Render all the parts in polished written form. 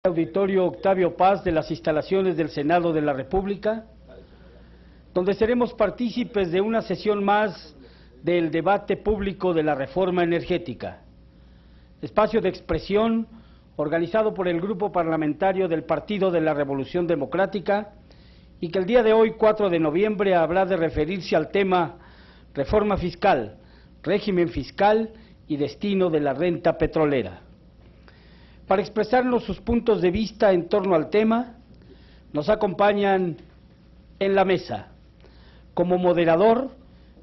Auditorio Octavio Paz de las instalaciones del Senado de la República, donde seremos partícipes de una sesión más del debate público de la reforma energética, espacio de expresión organizado por el Grupo Parlamentario del Partido de la Revolución Democrática y que el día de hoy, 4 de noviembre, habrá de referirse al tema reforma fiscal, régimen fiscal y destino de la renta petrolera. Para expresarnos sus puntos de vista en torno al tema, nos acompañan en la mesa, como moderador,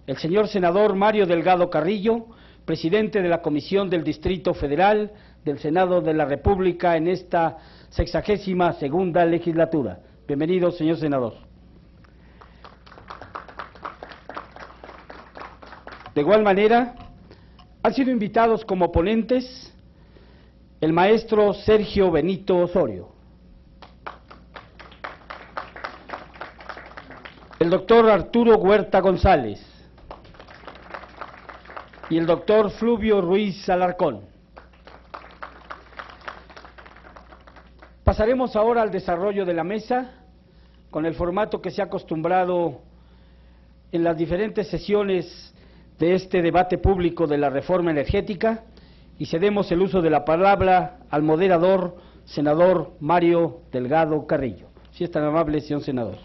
el señor senador Mario Delgado Carrillo, presidente de la Comisión del Distrito Federal del Senado de la República en esta 62ª legislatura. Bienvenido, señor senador. De igual manera, han sido invitados como ponentes el maestro Sergio Benito Osorio, el doctor Arturo Huerta González y el doctor Fluvio Ruiz Alarcón. Pasaremos ahora al desarrollo de la mesa con el formato que se ha acostumbrado en las diferentes sesiones de este debate público de la reforma energética, y cedemos el uso de la palabra al moderador, senador Mario Delgado Carrillo. Si es tan amable, señor senador.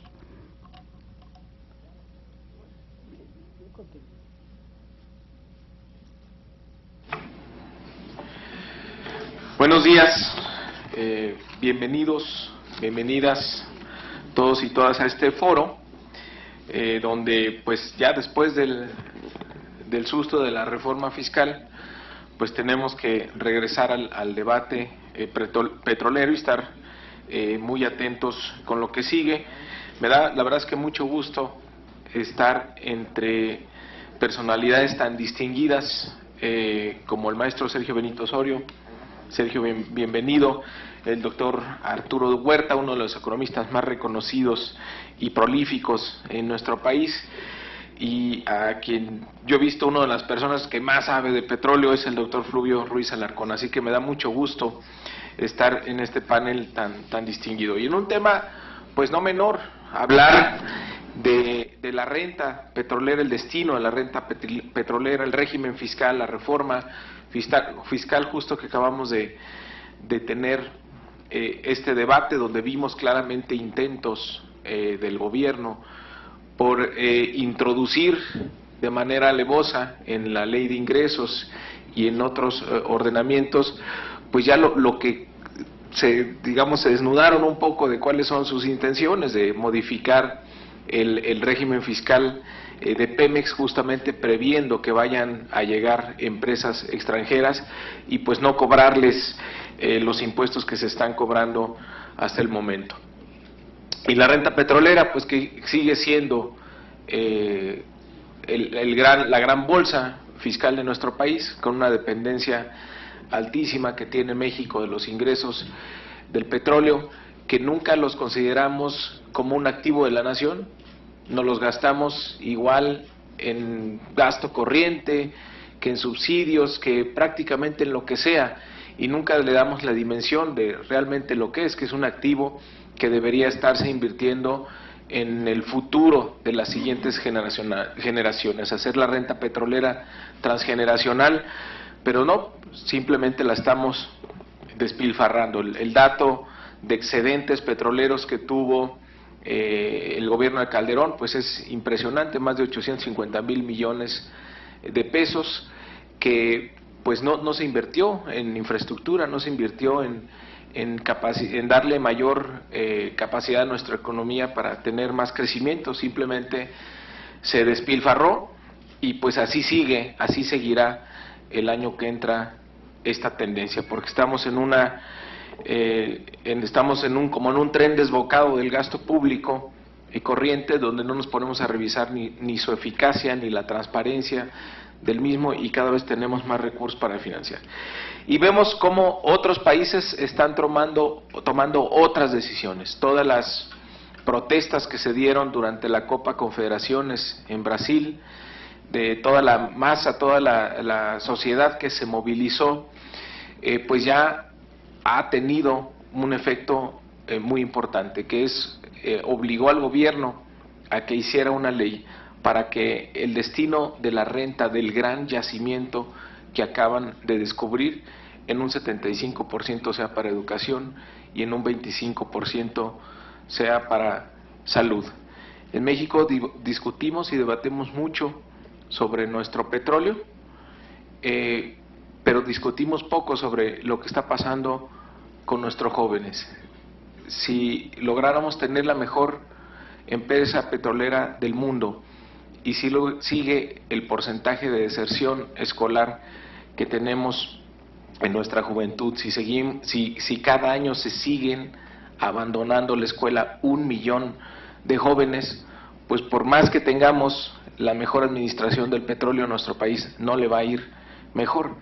Buenos días, bienvenidos, bienvenidas todos y todas a este foro, donde pues ya después del susto de la reforma fiscal, pues tenemos que regresar al debate petrolero y estar muy atentos con lo que sigue. Me da, la verdad es que mucho gusto estar entre personalidades tan distinguidas como el maestro Sergio Benito Osorio. Sergio, bienvenido. El doctor Arturo Huerta, uno de los economistas más reconocidos y prolíficos en nuestro país, y a quien yo he visto uno de las personas que más sabe de petróleo es el doctor Fluvio Ruiz Alarcón, así que me da mucho gusto estar en este panel tan distinguido. Y en un tema pues no menor, hablar de la renta petrolera, el destino de la renta petrolera, el régimen fiscal, la reforma fiscal justo que acabamos de tener este debate, donde vimos claramente intentos del gobierno por introducir de manera alevosa en la ley de ingresos y en otros ordenamientos, pues ya lo que se desnudaron un poco de cuáles son sus intenciones de modificar el régimen fiscal de Pemex, justamente previendo que vayan a llegar empresas extranjeras y pues no cobrarles los impuestos que se están cobrando hasta el momento. Y la renta petrolera, pues que sigue siendo la gran bolsa fiscal de nuestro país, con una dependencia altísima que tiene México de los ingresos del petróleo, que nunca los consideramos como un activo de la nación. Nos los gastamos igual en gasto corriente, que en subsidios, que prácticamente en lo que sea, y nunca le damos la dimensión de realmente lo que es un activo que debería estarse invirtiendo en el futuro de las siguientes generaciones, hacer la renta petrolera transgeneracional, pero no, simplemente la estamos despilfarrando. El dato de excedentes petroleros que tuvo el gobierno de Calderón pues es impresionante, más de 850,000 millones de pesos, que pues no se invirtió en infraestructura, no se invirtió en darle mayor capacidad a nuestra economía para tener más crecimiento, simplemente se despilfarró, y pues así sigue, así seguirá el año que entra esta tendencia, porque estamos en un tren desbocado del gasto público y corriente, donde no nos ponemos a revisar ni su eficacia ni la transparencia del mismo, y cada vez tenemos más recursos para financiar. Y vemos cómo otros países están tomando otras decisiones. Todas las protestas que se dieron durante la Copa Confederaciones en Brasil, de toda la masa, toda la sociedad que se movilizó, pues ya ha tenido un efecto muy importante, que es obligó al gobierno a que hiciera una ley para que el destino de la renta del gran yacimiento que acaban de descubrir en un 75% sea para educación y en un 25% sea para salud. En México discutimos y debatimos mucho sobre nuestro petróleo, pero discutimos poco sobre lo que está pasando con nuestros jóvenes. Si lográramos tener la mejor empresa petrolera del mundo y si sigue el porcentaje de deserción escolar que tenemos en nuestra juventud, si cada año se siguen abandonando la escuela 1 millón de jóvenes, pues por más que tengamos la mejor administración del petróleo en nuestro país, no le va a ir mejor.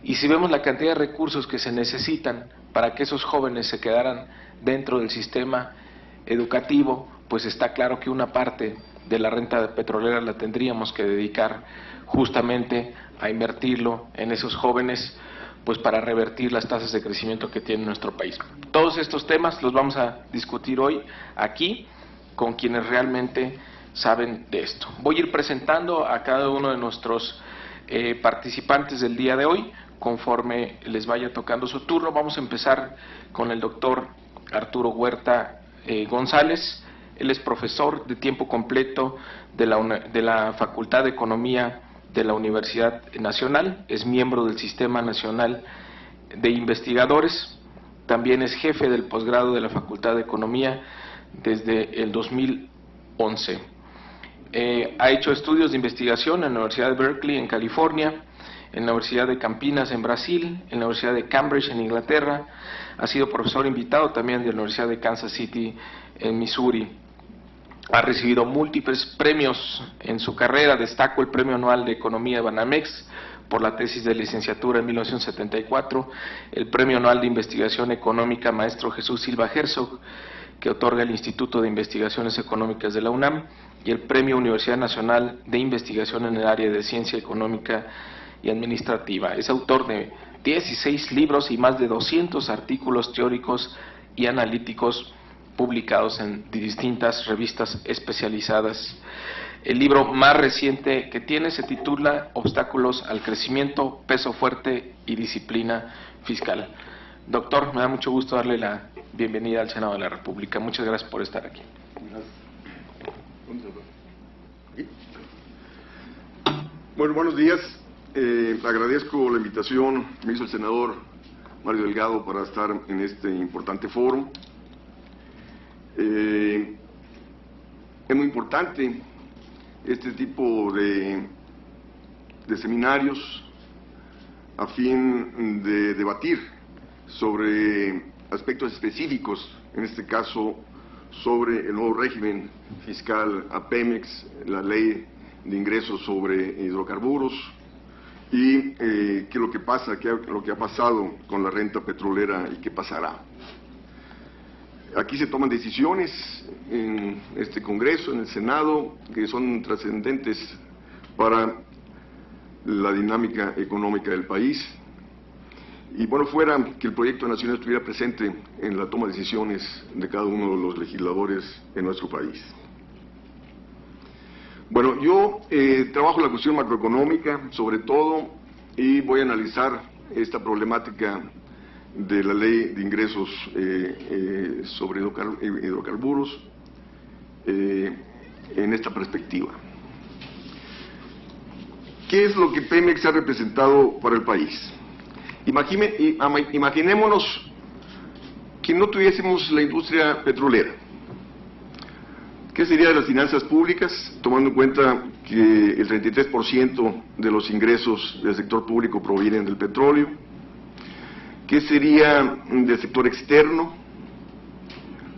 Y si vemos la cantidad de recursos que se necesitan para que esos jóvenes se quedaran dentro del sistema educativo, pues está claro que una parte de la renta petrolera la tendríamos que dedicar justamente a invertirlo en esos jóvenes, pues para revertir las tasas de crecimiento que tiene nuestro país. Todos estos temas los vamos a discutir hoy aquí con quienes realmente saben de esto. Voy a ir presentando a cada uno de nuestros participantes del día de hoy, conforme les vaya tocando su turno. Vamos a empezar con el doctor Arturo Huerta González. Él es profesor de tiempo completo de la Facultad de Economía de la Universidad Nacional, es miembro del Sistema Nacional de Investigadores, también es jefe del posgrado de la Facultad de Economía desde el 2011. Ha hecho estudios de investigación en la Universidad de Berkeley, en California, en la Universidad de Campinas, en Brasil, en la Universidad de Cambridge, en Inglaterra. Ha sido profesor invitado también de la Universidad de Kansas City, en Missouri. Ha recibido múltiples premios en su carrera. Destaco el Premio Anual de Economía de Banamex por la tesis de licenciatura en 1974, el Premio Anual de Investigación Económica Maestro Jesús Silva Herzog, que otorga el Instituto de Investigaciones Económicas de la UNAM, y el Premio Universidad Nacional de Investigación en el área de Ciencia Económica y Administrativa. Es autor de 16 libros y más de 200 artículos teóricos y analíticos publicados en distintas revistas especializadas. El libro más reciente que tiene se titula Obstáculos al Crecimiento, Peso Fuerte y Disciplina Fiscal. Doctor, me da mucho gusto darle la bienvenida al Senado de la República. Muchas gracias por estar aquí. Bueno, buenos días. Agradezco la invitación que me hizo el senador Mario Delgado para estar en este importante foro. Es muy importante este tipo de seminarios a fin de debatir sobre aspectos específicos, en este caso sobre el nuevo régimen fiscal a Pemex, la ley de ingresos sobre hidrocarburos y qué es lo que pasa, lo que ha pasado con la renta petrolera y qué pasará. Aquí se toman decisiones en este Congreso, en el Senado, que son trascendentes para la dinámica económica del país. Y bueno, fuera que el proyecto de nación estuviera presente en la toma de decisiones de cada uno de los legisladores en nuestro país. Bueno, yo trabajo la cuestión macroeconómica, sobre todo, y voy a analizar esta problemática de la ley de ingresos sobre hidrocarburos en esta perspectiva. ¿Qué es lo que Pemex ha representado para el país? Imaginémonos que no tuviésemos la industria petrolera. ¿Qué sería de las finanzas públicas, tomando en cuenta que el 33% de los ingresos del sector público provienen del petróleo? ¿Qué sería del sector externo,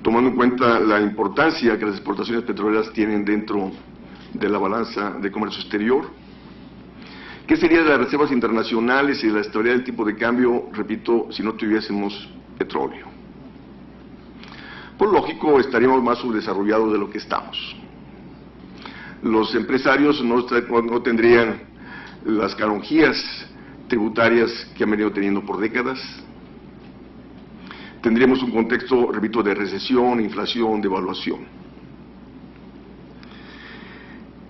tomando en cuenta la importancia que las exportaciones petroleras tienen dentro de la balanza de comercio exterior? ¿Qué sería de las reservas internacionales y de la estabilidad del tipo de cambio, repito, si no tuviésemos petróleo? Por lógico, estaríamos más subdesarrollados de lo que estamos. Los empresarios no tendrían las canonjías tributarias que han venido teniendo por décadas. tendríamos un contexto, repito, de recesión, inflación, devaluación.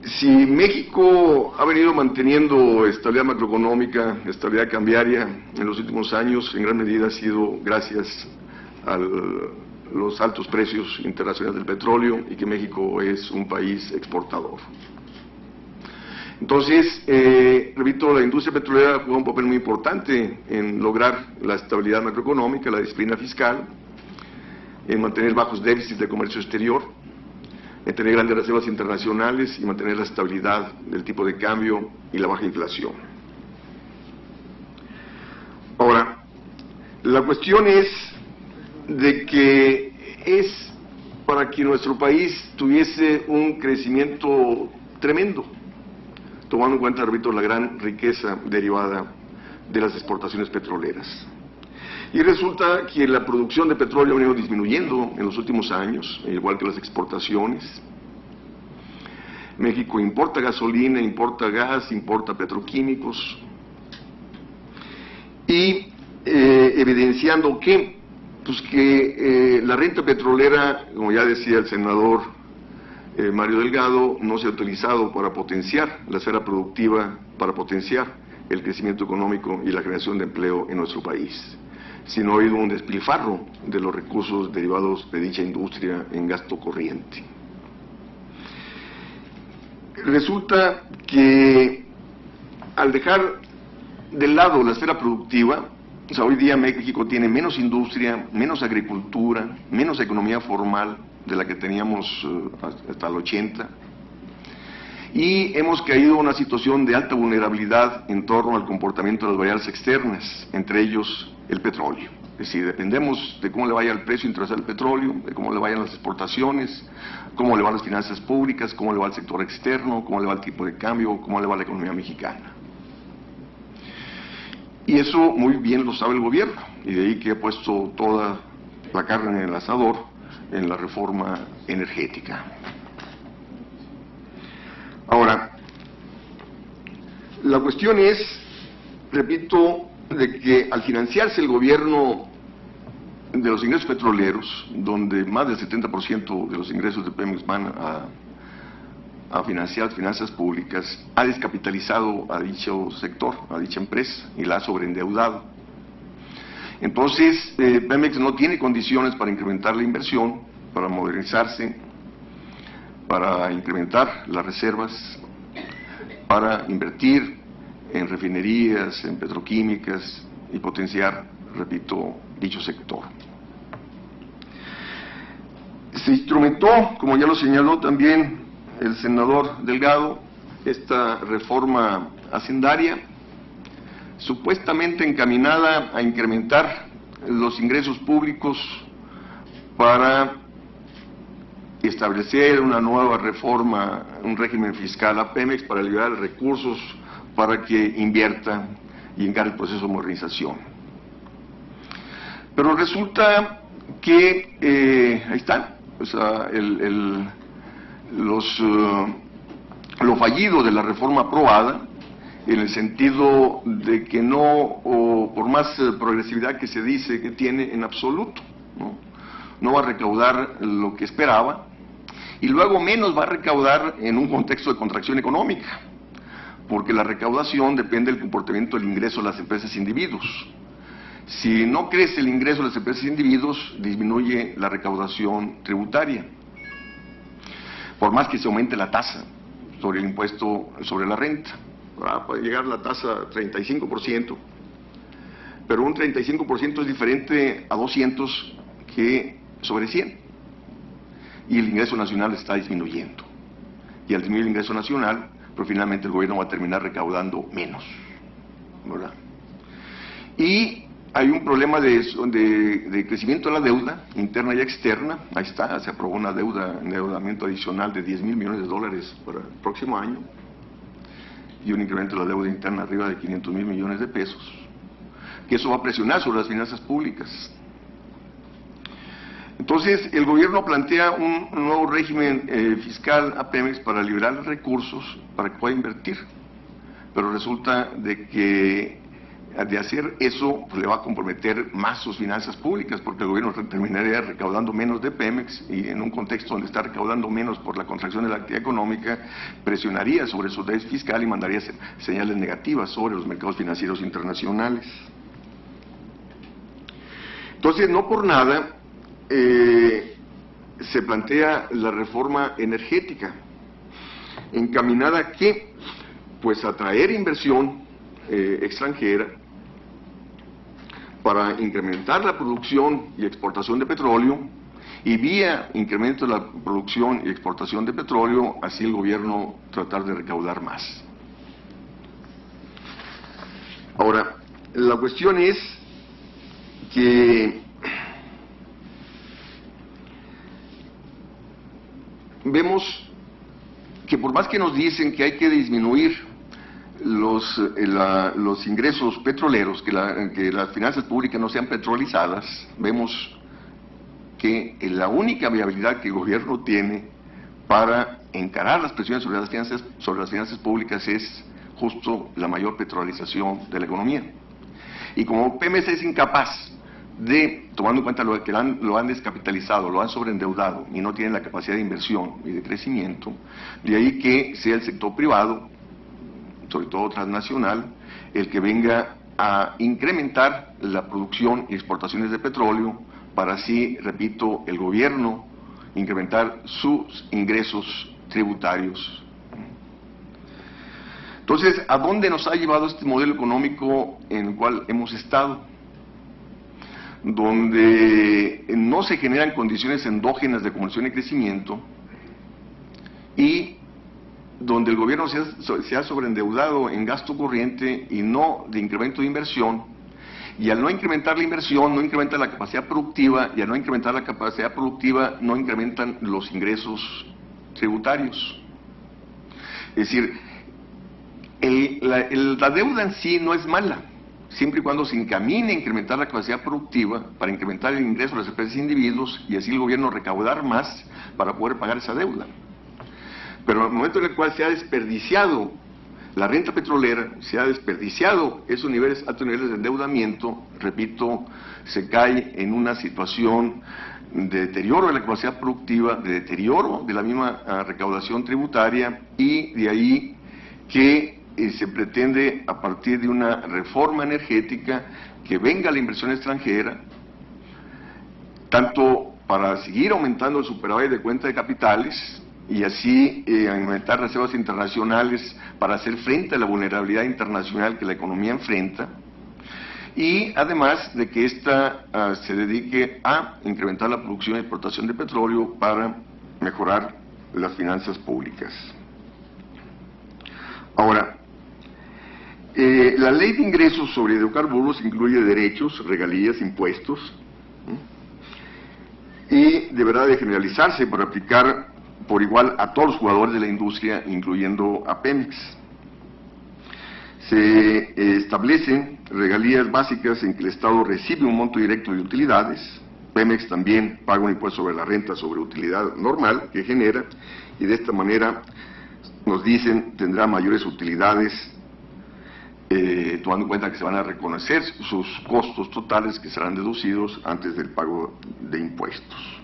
Si México ha venido manteniendo estabilidad macroeconómica, estabilidad cambiaria en los últimos años, en gran medida ha sido gracias a los altos precios internacionales del petróleo y que México es un país exportador. Entonces, repito, la industria petrolera juega un papel muy importante en lograr la estabilidad macroeconómica, la disciplina fiscal, en mantener bajos déficits de comercio exterior, en tener grandes reservas internacionales y mantener la estabilidad del tipo de cambio y la baja inflación. Ahora, la cuestión es de que es para que nuestro país tuviese un crecimiento tremendo, tomando en cuenta, repito, la gran riqueza derivada de las exportaciones petroleras. Y resulta que la producción de petróleo ha venido disminuyendo en los últimos años, igual que las exportaciones. México importa gasolina, importa gas, importa petroquímicos. Y evidenciando que, pues la renta petrolera, como ya decía el senador Mario Delgado, no se ha utilizado para potenciar la esfera productiva, para potenciar el crecimiento económico y la generación de empleo en nuestro país, sino ha habido un despilfarro de los recursos derivados de dicha industria en gasto corriente. Resulta que al dejar de lado la esfera productiva, o sea, hoy día México tiene menos industria, menos agricultura, menos economía formal de la que teníamos hasta el 80, y hemos caído en una situación de alta vulnerabilidad en torno al comportamiento de las variables externas, entre ellos el petróleo. Es decir, dependemos de cómo le vaya el precio internacional del petróleo, de cómo le vayan las exportaciones, cómo le van las finanzas públicas, cómo le va el sector externo, cómo le va el tipo de cambio, cómo le va la economía mexicana. Y eso muy bien lo sabe el gobierno, y de ahí que ha puesto toda la carne en el asador en la reforma energética. Ahora, la cuestión es, repito, de que al financiarse el gobierno de los ingresos petroleros, donde más del 70% de los ingresos de Pemex van a financiar finanzas públicas, ha descapitalizado a dicho sector, a dicha empresa, y la ha sobreendeudado. Entonces, Pemex no tiene condiciones para incrementar la inversión, para modernizarse, para incrementar las reservas, para invertir en refinerías, en petroquímicas y potenciar, repito, dicho sector. Se instrumentó, como ya lo señaló también el senador Delgado, esta reforma hacendaria, supuestamente encaminada a incrementar los ingresos públicos para establecer una nueva reforma, un régimen fiscal a Pemex para liberar recursos para que invierta y encare el proceso de modernización. Pero resulta que ahí están, o sea, lo fallido de la reforma aprobada, en el sentido de que no, o por más progresividad que se dice que tiene, en absoluto, no va a recaudar lo que esperaba, y luego menos va a recaudar en un contexto de contracción económica, porque la recaudación depende del comportamiento del ingreso de las empresas e individuos. Si no crece el ingreso de las empresas e individuos, disminuye la recaudación tributaria, por más que se aumente la tasa sobre el impuesto sobre la renta. Puede llegar la tasa a 35%, pero un 35% es diferente a 200 que sobre 100, y el ingreso nacional está disminuyendo, y al disminuir el ingreso nacional, pero finalmente el gobierno va a terminar recaudando menos, ¿verdad? Y hay un problema de crecimiento de la deuda interna y externa. Ahí está, se aprobó una endeudamiento adicional de $10,000 millones para el próximo año, y un incremento de la deuda interna arriba de $500,000 millones, que eso va a presionar sobre las finanzas públicas. Entonces, el gobierno plantea un nuevo régimen fiscal a Pemex para liberar recursos para que pueda invertir, pero resulta de que de hacer eso, pues le va a comprometer más sus finanzas públicas, porque el gobierno terminaría recaudando menos de Pemex, y en un contexto donde está recaudando menos por la contracción de la actividad económica, presionaría sobre su déficit fiscal y mandaría señales negativas sobre los mercados financieros internacionales. Entonces, no por nada se plantea la reforma energética, encaminada a ¿qué? Pues a atraer inversión extranjera para incrementar la producción y exportación de petróleo, y vía incremento de la producción y exportación de petróleo, así el gobierno tratar de recaudar más. Ahora, la cuestión es que vemos que por más que nos dicen que hay que disminuir los ingresos petroleros, que las finanzas públicas no sean petrolizadas, vemos que la única viabilidad que el gobierno tiene para encarar las presiones sobre las finanzas públicas es justo la mayor petrolización de la economía. Y como Pemex es incapaz de, tomando en cuenta lo que lo han descapitalizado, lo han sobreendeudado y no tienen la capacidad de inversión y de crecimiento, de ahí que sea el sector privado, sobre todo transnacional, el que venga a incrementar la producción y exportaciones de petróleo, para así, repito, el gobierno incrementar sus ingresos tributarios. Entonces, ¿a dónde nos ha llevado este modelo económico en el cual hemos estado? Donde no se generan condiciones endógenas de acumulación y crecimiento, y donde el gobierno se ha sobreendeudado en gasto corriente y no de incremento de inversión, y al no incrementar la inversión no incrementa la capacidad productiva, y al no incrementar la capacidad productiva no incrementan los ingresos tributarios. Es decir, la deuda en sí no es mala, siempre y cuando se encamine a incrementar la capacidad productiva para incrementar el ingreso de las empresas e individuos, y así el gobierno recaudar más para poder pagar esa deuda. Pero en el momento en el cual se ha desperdiciado la renta petrolera, se ha desperdiciado esos altos niveles de endeudamiento, repito, se cae en una situación de deterioro de la capacidad productiva, de deterioro de la misma recaudación tributaria, y de ahí que se pretende, a partir de una reforma energética, que venga la inversión extranjera, tanto para seguir aumentando el superávit de cuenta de capitales, y así aumentar reservas internacionales para hacer frente a la vulnerabilidad internacional que la economía enfrenta, y además de que ésta se dedique a incrementar la producción y exportación de petróleo para mejorar las finanzas públicas. Ahora, la ley de ingresos sobre hidrocarburos incluye derechos, regalías, impuestos, y deberá de generalizarse para aplicar por igual a todos los jugadores de la industria, incluyendo a Pemex. Se establecen regalías básicas en que el Estado recibe un monto directo de utilidades. Pemex también paga un impuesto sobre la renta sobre utilidad normal que genera, y de esta manera nos dicen tendrá mayores utilidades, tomando en cuenta que se van a reconocer sus costos totales que serán deducidos antes del pago de impuestos.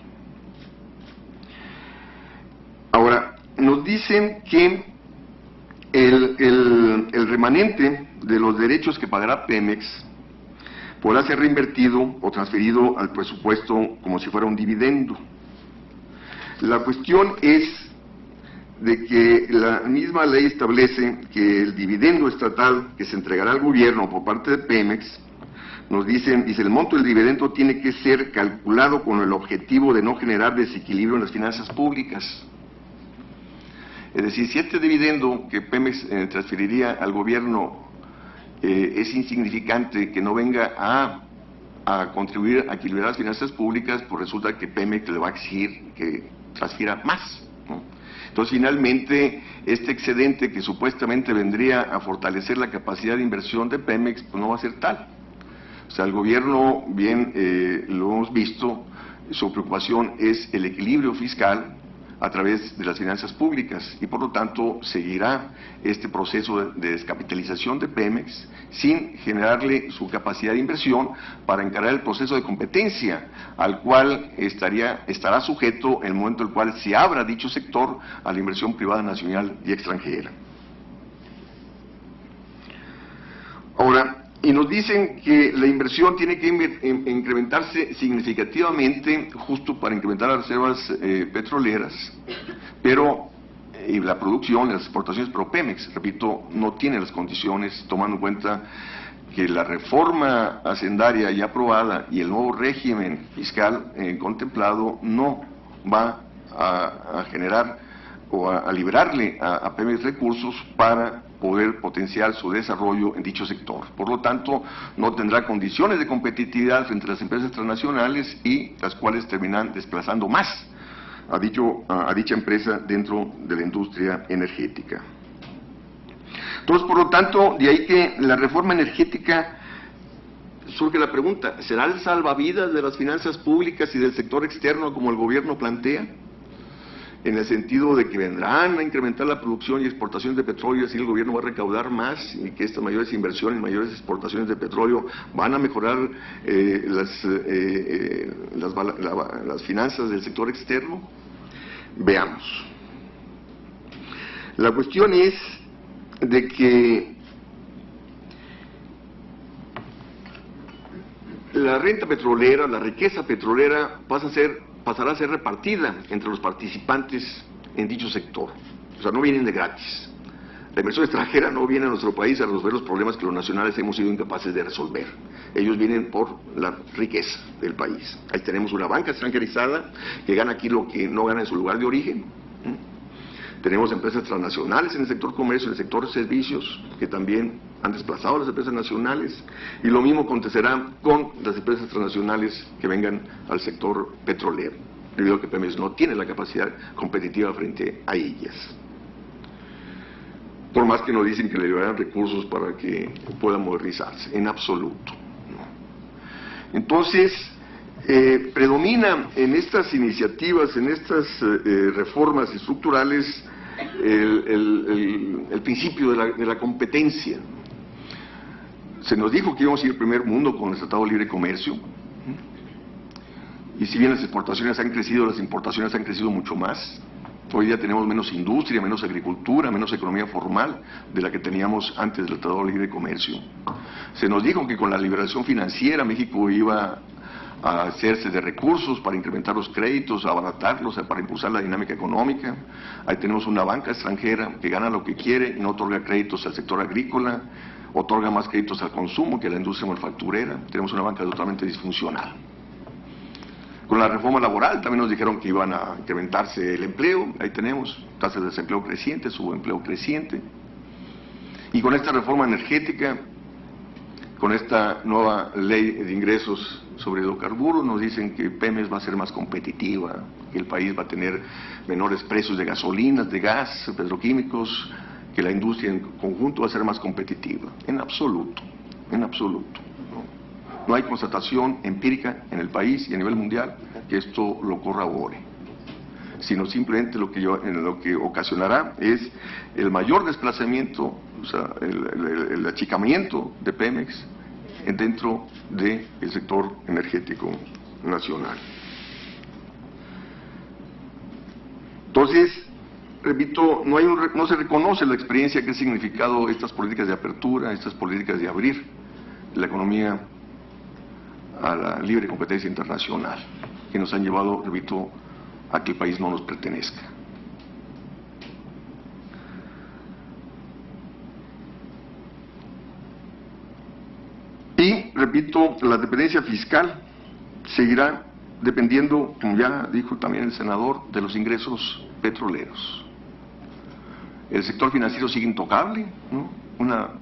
Ahora, nos dicen que el remanente de los derechos que pagará Pemex podrá ser reinvertido o transferido al presupuesto como si fuera un dividendo. La cuestión es de que la misma ley establece que el dividendo estatal que se entregará al gobierno por parte de Pemex, nos dicen, dice, el monto del dividendo tiene que ser calculado con el objetivo de no generar desequilibrio en las finanzas públicas. Es decir, si este dividendo que Pemex transferiría al gobierno es insignificante, que no venga a contribuir a equilibrar las finanzas públicas, pues resulta que Pemex le va a exigir que transfiera más, ¿no? Entonces, finalmente, este excedente que supuestamente vendría a fortalecer la capacidad de inversión de Pemex, pues no va a ser tal. O sea, el gobierno, bien lo hemos visto, su preocupación es el equilibrio fiscal, a través de las finanzas públicas y por lo tanto seguirá este proceso de descapitalización de Pemex sin generarle su capacidad de inversión para encarar el proceso de competencia al cual estará sujeto en el momento en el cual se abra dicho sector a la inversión privada nacional y extranjera. Ahora, y nos dicen que la inversión tiene que incrementarse significativamente justo para incrementar las reservas petroleras, pero y la producción, las exportaciones, pero Pemex, repito, no tiene las condiciones, tomando en cuenta que la reforma hacendaria ya aprobada y el nuevo régimen fiscal contemplado no va a generar o a librarle a Pemex recursos para poder potenciar su desarrollo en dicho sector. Por lo tanto, no tendrá condiciones de competitividad frente a las empresas transnacionales y las cuales terminan desplazando más a dicha empresa dentro de la industria energética. Entonces, por lo tanto, de ahí que la reforma energética, surge la pregunta, ¿será el salvavidas de las finanzas públicas y del sector externo como el gobierno plantea? En el sentido de que vendrán a incrementar la producción y exportación de petróleo y así el gobierno va a recaudar más y que estas mayores inversiones, mayores exportaciones de petróleo van a mejorar las finanzas del sector externo. Veamos. La cuestión es de que la renta petrolera, la riqueza petrolera pasará a ser repartida entre los participantes en dicho sector. O sea, no vienen de gratis. La inversión extranjera no viene a nuestro país a resolver los problemas que los nacionales hemos sido incapaces de resolver. Ellos vienen por la riqueza del país. Ahí tenemos una banca extranjerizada que gana aquí lo que no gana en su lugar de origen. Tenemos empresas transnacionales en el sector comercio, en el sector servicios, que también han desplazado a las empresas nacionales, y lo mismo acontecerá con las empresas transnacionales que vengan al sector petrolero, debido a que Pemex no tiene la capacidad competitiva frente a ellas. Por más que nos dicen que le liberarán recursos para que pueda modernizarse, en absoluto. Entonces, predomina en estas iniciativas, en estas reformas estructurales, el principio de la competencia. Se nos dijo que íbamos a ir al primer mundo con el Tratado de Libre Comercio, y si bien las exportaciones han crecido, las importaciones han crecido mucho más. Hoy día tenemos menos industria, menos agricultura, menos economía formal de la que teníamos antes del Tratado de Libre Comercio. Se nos dijo que con la liberación financiera México iba a hacerse de recursos para incrementar los créditos, abaratarlos, para impulsar la dinámica económica. Ahí tenemos una banca extranjera que gana lo que quiere y no otorga créditos al sector agrícola, otorga más créditos al consumo que a la industria manufacturera. Tenemos una banca totalmente disfuncional. Con la reforma laboral también nos dijeron que iban a incrementarse el empleo. Ahí tenemos tasas de desempleo creciente, subempleo creciente. Y con esta reforma energética, con esta nueva ley de ingresos sobre hidrocarburos, nos dicen que Pemex va a ser más competitiva, que el país va a tener menores precios de gasolinas, de gas, petroquímicos, que la industria en conjunto va a ser más competitiva. En absoluto, en absoluto. No hay constatación empírica en el país y a nivel mundial que esto lo corrobore, sino simplemente lo que ocasionará es el mayor desplazamiento, o sea, el achicamiento de Pemex dentro del sector energético nacional. Entonces, repito, no se reconoce la experiencia que ha significado estas políticas de apertura, estas políticas de abrir la economía a la libre competencia internacional, que nos han llevado, repito, a que el país no nos pertenezca. Y, repito, la dependencia fiscal seguirá dependiendo, como ya dijo también el senador, de los ingresos petroleros. El sector financiero sigue intocable, ¿no? Una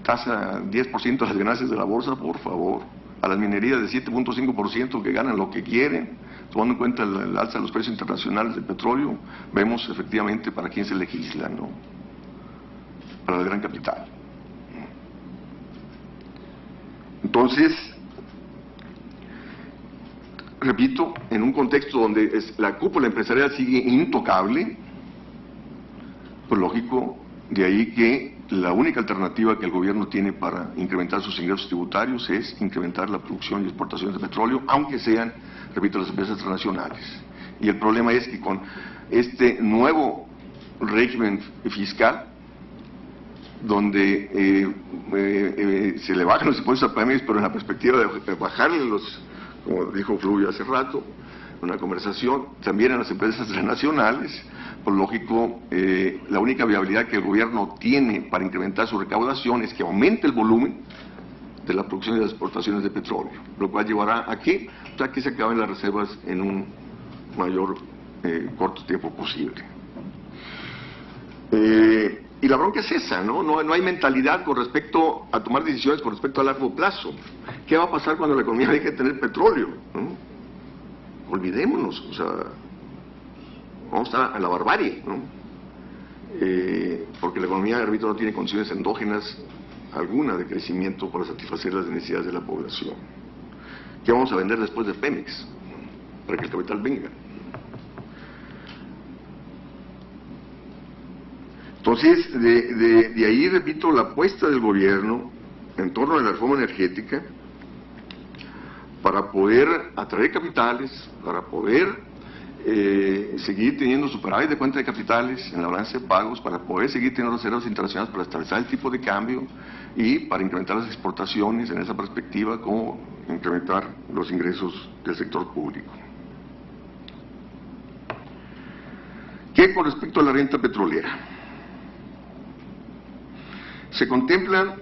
tasa 10% de las ganancias de la bolsa, por favor. A las minerías de 7.5% que ganan lo que quieren, tomando en cuenta el alza de los precios internacionales del petróleo, vemos efectivamente para quién se legisla, ¿no? Para el gran capital. Entonces, repito, en un contexto donde la cúpula empresarial sigue intocable, pues lógico, de ahí que la única alternativa que el gobierno tiene para incrementar sus ingresos tributarios es incrementar la producción y exportaciones de petróleo, aunque sean, repito, las empresas transnacionales. Y el problema es que con este nuevo régimen fiscal, donde se le bajan los impuestos a Pemex, pero en la perspectiva de bajarle los, como dijo Fluvio hace rato, una conversación, también a las empresas transnacionales, pues lógico, la única viabilidad que el gobierno tiene para incrementar su recaudación es que aumente el volumen de la producción y las exportaciones de petróleo, lo cual llevará a que se acaben las reservas en un mayor corto tiempo posible. Y la bronca es esa, ¿no? No hay mentalidad con respecto a tomar decisiones con respecto a largo plazo. ¿Qué va a pasar cuando la economía deje de tener petróleo? ¿No? Olvidémonos, o sea, vamos a la barbarie, ¿no? Porque la economía, repito, no tiene condiciones endógenas alguna de crecimiento para satisfacer las necesidades de la población. ¿Qué vamos a vender después de Pemex? Para que el capital venga. Entonces, de ahí, repito, la apuesta del gobierno en torno a la reforma energética para poder atraer capitales, para poder seguir teniendo superávit de cuenta de capitales en la balanza de pagos, para poder seguir teniendo reservas internacionales para estabilizar el tipo de cambio y para incrementar las exportaciones en esa perspectiva, como incrementar los ingresos del sector público. ¿Qué con respecto a la renta petrolera? Se contempla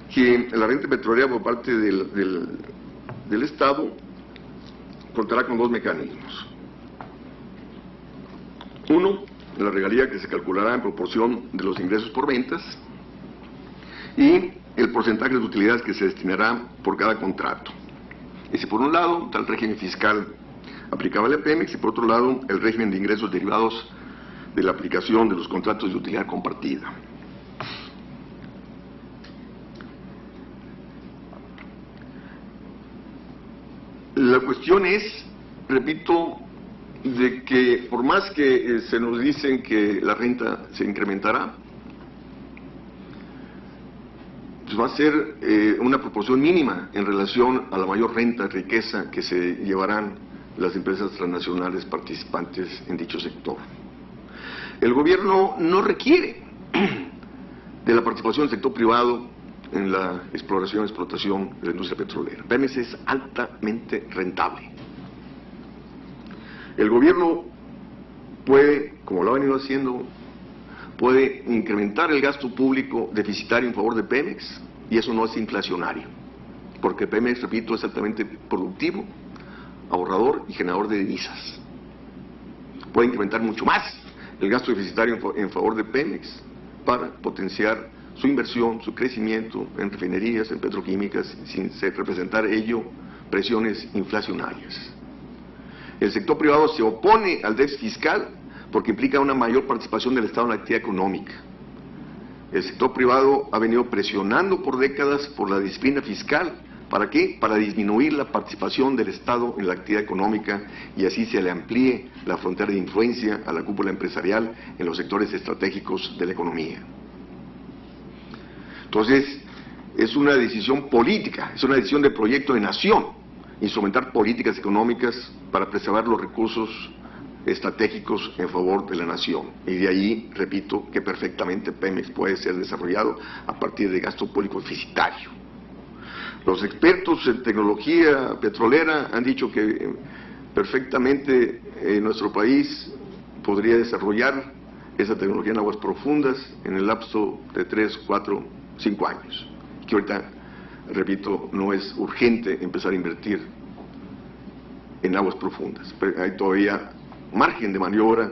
que la renta petrolera por parte del Estado contará con dos mecanismos. Uno, la regalía que se calculará en proporción de los ingresos por ventas, y el porcentaje de utilidades que se destinará por cada contrato. Ese por un lado está el régimen fiscal aplicable a Pemex, y por otro lado el régimen de ingresos derivados de la aplicación de los contratos de utilidad compartida. La cuestión es, repito, de que por más que se nos dicen que la renta se incrementará, pues va a ser una proporción mínima en relación a la mayor renta, riqueza que se llevarán las empresas transnacionales participantes en dicho sector. El gobierno no requiere de la participación del sector privado en la exploración y explotación de la industria petrolera. Pemex es altamente rentable. El gobierno puede, como lo ha venido haciendo, puede incrementar el gasto público deficitario en favor de Pemex, y eso no es inflacionario, porque Pemex, repito, es altamente productivo, ahorrador y generador de divisas. Puede incrementar mucho más el gasto deficitario en favor de Pemex para potenciar su inversión, su crecimiento en refinerías, en petroquímicas, sin representar ello presiones inflacionarias. El sector privado se opone al déficit fiscal porque implica una mayor participación del Estado en la actividad económica. El sector privado ha venido presionando por décadas por la disciplina fiscal. ¿Para qué? Para disminuir la participación del Estado en la actividad económica y así se le amplíe la frontera de influencia a la cúpula empresarial en los sectores estratégicos de la economía. Entonces, es una decisión política, es una decisión de proyecto de nación, instrumentar políticas económicas para preservar los recursos estratégicos en favor de la nación. Y de ahí, repito, que perfectamente Pemex puede ser desarrollado a partir de gasto público deficitario. Los expertos en tecnología petrolera han dicho que perfectamente nuestro país podría desarrollar esa tecnología en aguas profundas en el lapso de 3, 4, 5 años, que ahorita, repito, no es urgente empezar a invertir en aguas profundas, pero hay todavía margen de maniobra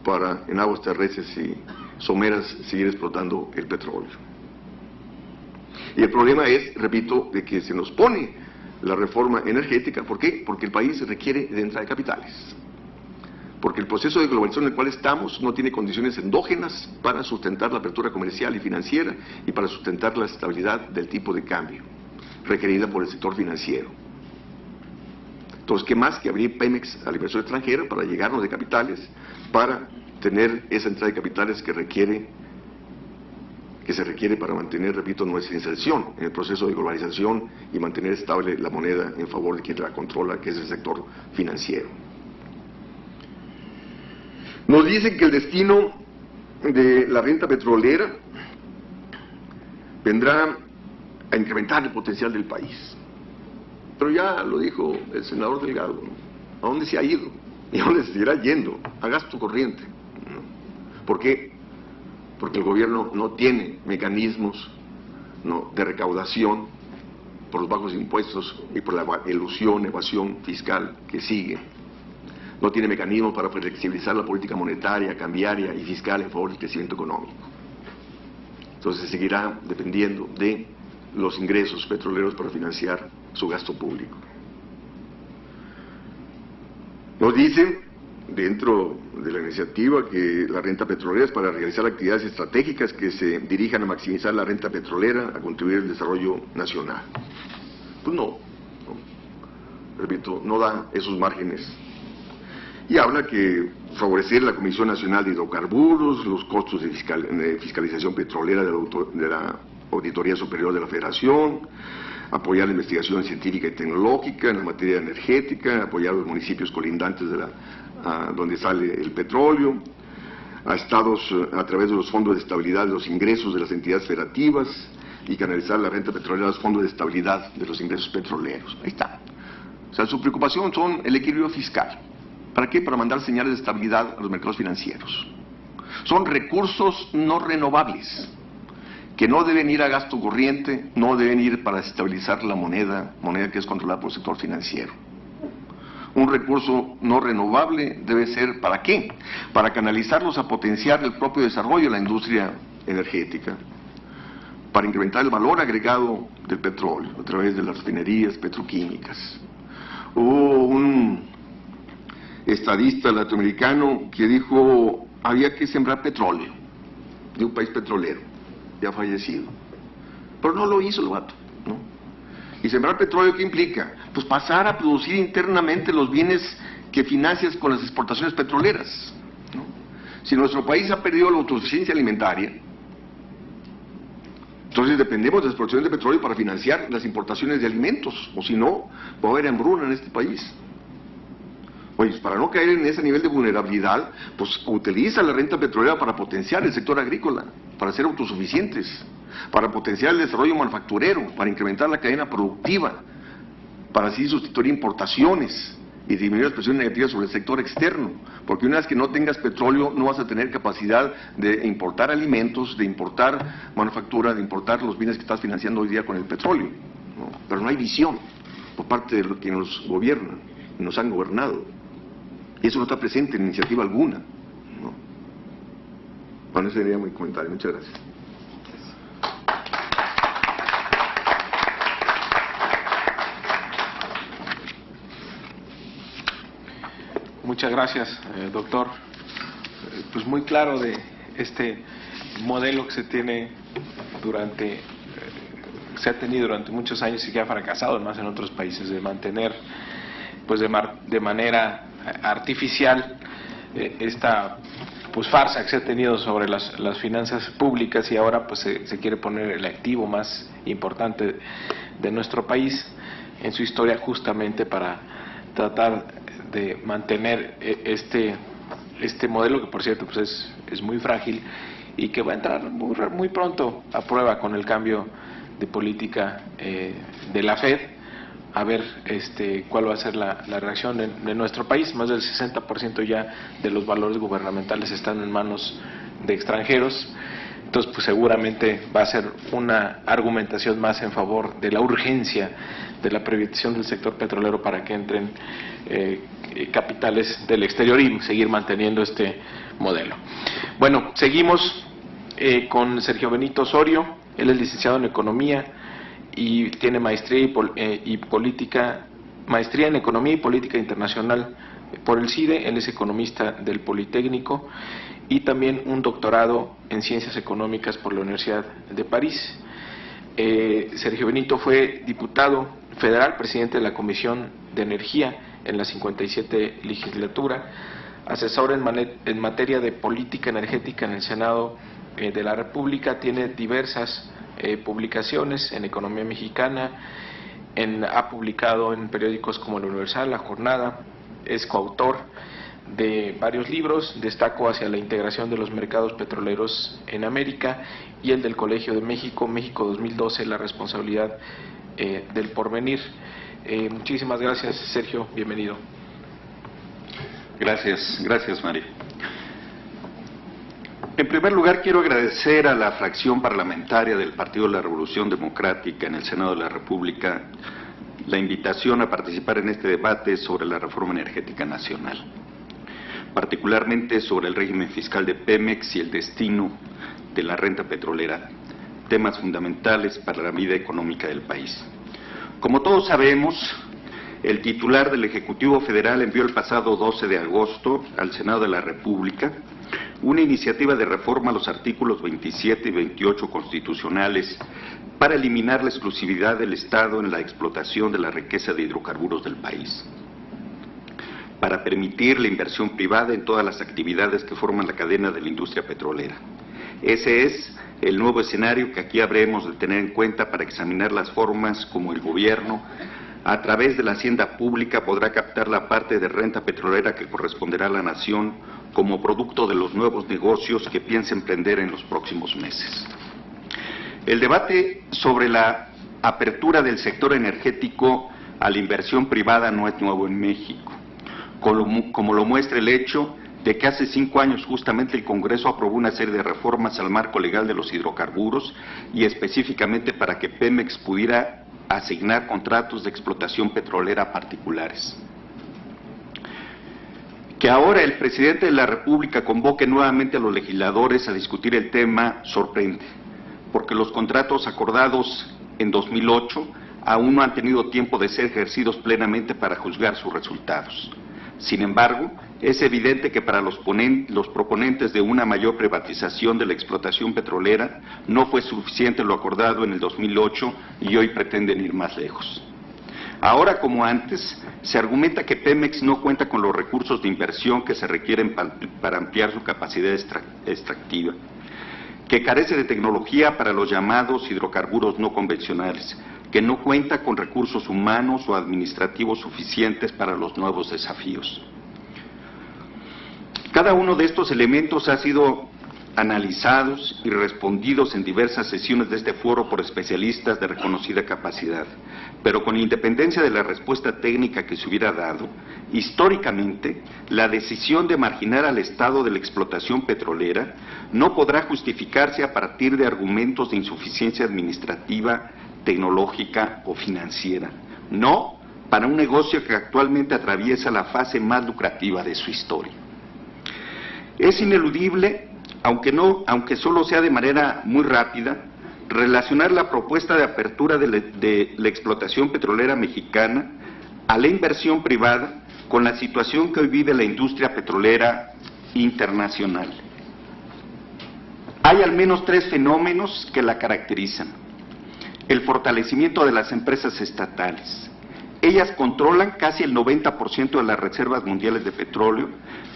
para en aguas terrestres y someras seguir explotando el petróleo. Y el problema es, repito, de que se nos pone la reforma energética. ¿Por qué? Porque el país requiere de entrada de capitales. Porque el proceso de globalización en el cual estamos no tiene condiciones endógenas para sustentar la apertura comercial y financiera y para sustentar la estabilidad del tipo de cambio requerida por el sector financiero. Entonces, ¿qué más que abrir Pemex a la inversión extranjera para llegarnos de capitales, para tener esa entrada de capitales que se requiere para mantener, repito, nuestra inserción en el proceso de globalización y mantener estable la moneda en favor de quien la controla, que es el sector financiero? Nos dicen que el destino de la renta petrolera vendrá a incrementar el potencial del país. Pero ya lo dijo el senador Delgado, ¿no? ¿A dónde se ha ido? ¿Y a dónde se seguirá yendo? A gasto corriente, ¿no? ¿Por qué? Porque el gobierno no tiene mecanismos, ¿no?, de recaudación por los bajos impuestos y por la evasión fiscal que sigue. No tiene mecanismos para flexibilizar la política monetaria, cambiaria y fiscal en favor del crecimiento económico. Entonces se seguirá dependiendo de los ingresos petroleros para financiar su gasto público. Nos dicen, dentro de la iniciativa, que la renta petrolera es para realizar actividades estratégicas que se dirijan a maximizar la renta petrolera, a contribuir al desarrollo nacional. Pues no, repito, no da esos márgenes. Y habla que favorecer la Comisión Nacional de Hidrocarburos, los costos de fiscalización petrolera de la Auditoría Superior de la Federación, apoyar la investigación científica y tecnológica en la materia energética, apoyar a los municipios colindantes donde sale el petróleo, a estados a través de los fondos de estabilidad de los ingresos de las entidades federativas y canalizar la renta petrolera a los fondos de estabilidad de los ingresos petroleros. Ahí está. O sea, su preocupación son el equilibrio fiscal. ¿Para qué? Para mandar señales de estabilidad a los mercados financieros. Son recursos no renovables, que no deben ir a gasto corriente, no deben ir para estabilizar la moneda que es controlada por el sector financiero. Un recurso no renovable debe ser, ¿para qué? Para canalizarlos a potenciar el propio desarrollo de la industria energética, para incrementar el valor agregado del petróleo a través de las refinerías petroquímicas. Hubo un estadista latinoamericano que dijo, había que sembrar petróleo de un país petrolero, ya fallecido, pero no lo hizo el vato, ¿no? ¿Y sembrar petróleo qué implica? Pues pasar a producir internamente los bienes que financias con las exportaciones petroleras, ¿no? Si nuestro país ha perdido la autosuficiencia alimentaria, entonces dependemos de las exportaciones de petróleo para financiar las importaciones de alimentos, o si no, va a haber hambruna en este país. Oye, para no caer en ese nivel de vulnerabilidad, pues utiliza la renta petrolera para potenciar el sector agrícola, para ser autosuficientes, para potenciar el desarrollo manufacturero, para incrementar la cadena productiva, para así sustituir importaciones y disminuir las presiones negativas sobre el sector externo, porque una vez que no tengas petróleo no vas a tener capacidad de importar alimentos, de importar manufactura, de importar los bienes que estás financiando hoy día con el petróleo, ¿no? Pero no hay visión por parte de los que nos gobiernan y nos han gobernado. Y eso no está presente en iniciativa alguna, ¿no? Bueno, ese sería mi comentario. Muchas gracias. Muchas gracias, doctor. Pues muy claro de este modelo que se ha tenido durante muchos años y que ha fracasado además en otros países, de mantener pues de manera artificial esta pues farsa que se ha tenido sobre las finanzas públicas, y ahora pues se quiere poner el activo más importante de nuestro país en su historia, justamente para tratar de mantener este modelo, que por cierto pues es muy frágil y que va a entrar muy pronto a prueba con el cambio de política de la Fed. A ver cuál va a ser la reacción de nuestro país. Más del 60% ya de los valores gubernamentales están en manos de extranjeros. Entonces, pues seguramente va a ser una argumentación más en favor de la urgencia de la privatización del sector petrolero para que entren capitales del exterior y seguir manteniendo este modelo. Bueno, seguimos con Sergio Benito Osorio. Él es licenciado en Economía y tiene maestría en Economía y Política Internacional por el CIDE. Él es economista del Politécnico y también un doctorado en Ciencias Económicas por la Universidad de París. Sergio Benito fue diputado federal, presidente de la Comisión de Energía en la 57 legislatura, asesor en materia de política energética en el Senado de la República, tiene diversas publicaciones en Economía Mexicana, ha publicado en periódicos como El Universal, La Jornada, es coautor de varios libros, destaco hacia la integración de los mercados petroleros en América y el del Colegio de México, México 2012, la responsabilidad del porvenir. Muchísimas gracias, Sergio, bienvenido. Gracias Mario. En primer lugar, quiero agradecer a la fracción parlamentaria del Partido de la Revolución Democrática en el Senado de la República la invitación a participar en este debate sobre la reforma energética nacional, particularmente sobre el régimen fiscal de Pemex y el destino de la renta petrolera, temas fundamentales para la vida económica del país. Como todos sabemos, el titular del Ejecutivo Federal envió el pasado 12 de agosto al Senado de la República una iniciativa de reforma a los artículos 27 y 28 constitucionales para eliminar la exclusividad del Estado en la explotación de la riqueza de hidrocarburos del país, para permitir la inversión privada en todas las actividades que forman la cadena de la industria petrolera. Ese es el nuevo escenario que aquí habremos de tener en cuenta para examinar las formas como el gobierno, a través de la hacienda pública, podrá captar la parte de renta petrolera que corresponderá a la nación como producto de los nuevos negocios que piensa emprender en los próximos meses. El debate sobre la apertura del sector energético a la inversión privada no es nuevo en México, como lo muestra el hecho de que hace 5 años justamente el Congreso aprobó una serie de reformas al marco legal de los hidrocarburos y específicamente para que Pemex pudiera asignar contratos de explotación petrolera a particulares. Que ahora el presidente de la República convoque nuevamente a los legisladores a discutir el tema sorprende, porque los contratos acordados en 2008 aún no han tenido tiempo de ser ejercidos plenamente para juzgar sus resultados. Sin embargo, es evidente que para los proponentes de una mayor privatización de la explotación petrolera no fue suficiente lo acordado en el 2008 y hoy pretenden ir más lejos. Ahora, como antes, se argumenta que Pemex no cuenta con los recursos de inversión que se requieren para ampliar su capacidad extractiva, que carece de tecnología para los llamados hidrocarburos no convencionales, que no cuenta con recursos humanos o administrativos suficientes para los nuevos desafíos. Cada uno de estos elementos ha sido analizados y respondidos en diversas sesiones de este foro por especialistas de reconocida capacidad, pero con independencia de la respuesta técnica que se hubiera dado, históricamente, la decisión de marginar al Estado de la explotación petrolera no podrá justificarse a partir de argumentos de insuficiencia administrativa, tecnológica o financiera, no para un negocio que actualmente atraviesa la fase más lucrativa de su historia. Es ineludible, aunque solo sea de manera muy rápida, relacionar la propuesta de apertura de la explotación petrolera mexicana a la inversión privada con la situación que hoy vive la industria petrolera internacional. Hay al menos 3 fenómenos que la caracterizan. El fortalecimiento de las empresas estatales. Ellas controlan casi el 90% de las reservas mundiales de petróleo,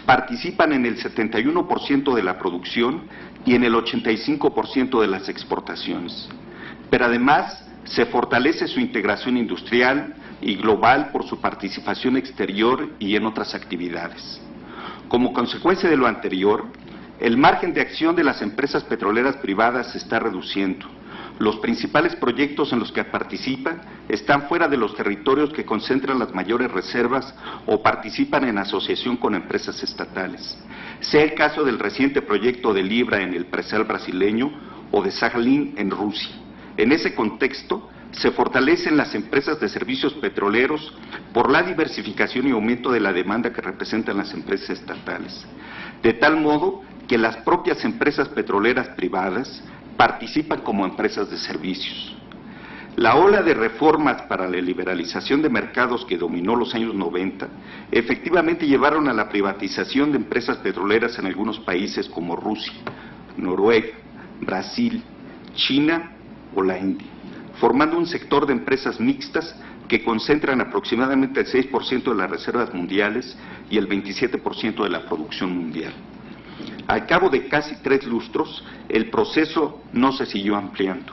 participan en el 71% de la producción y en el 85% de las exportaciones. Pero además se fortalece su integración industrial y global por su participación exterior y en otras actividades. Como consecuencia de lo anterior, el margen de acción de las empresas petroleras privadas se está reduciendo. Los principales proyectos en los que participan están fuera de los territorios que concentran las mayores reservas o participan en asociación con empresas estatales. Sea el caso del reciente proyecto de Libra en el presal brasileño o de Sakhalin en Rusia. En ese contexto, se fortalecen las empresas de servicios petroleros por la diversificación y aumento de la demanda que representan las empresas estatales, de tal modo que las propias empresas petroleras privadas participan como empresas de servicios. La ola de reformas para la liberalización de mercados que dominó los años 90 efectivamente llevaron a la privatización de empresas petroleras en algunos países como Rusia, Noruega, Brasil, China o la India, formando un sector de empresas mixtas que concentran aproximadamente el 6% de las reservas mundiales y el 27% de la producción mundial. Al cabo de casi 3 lustros, el proceso no se siguió ampliando.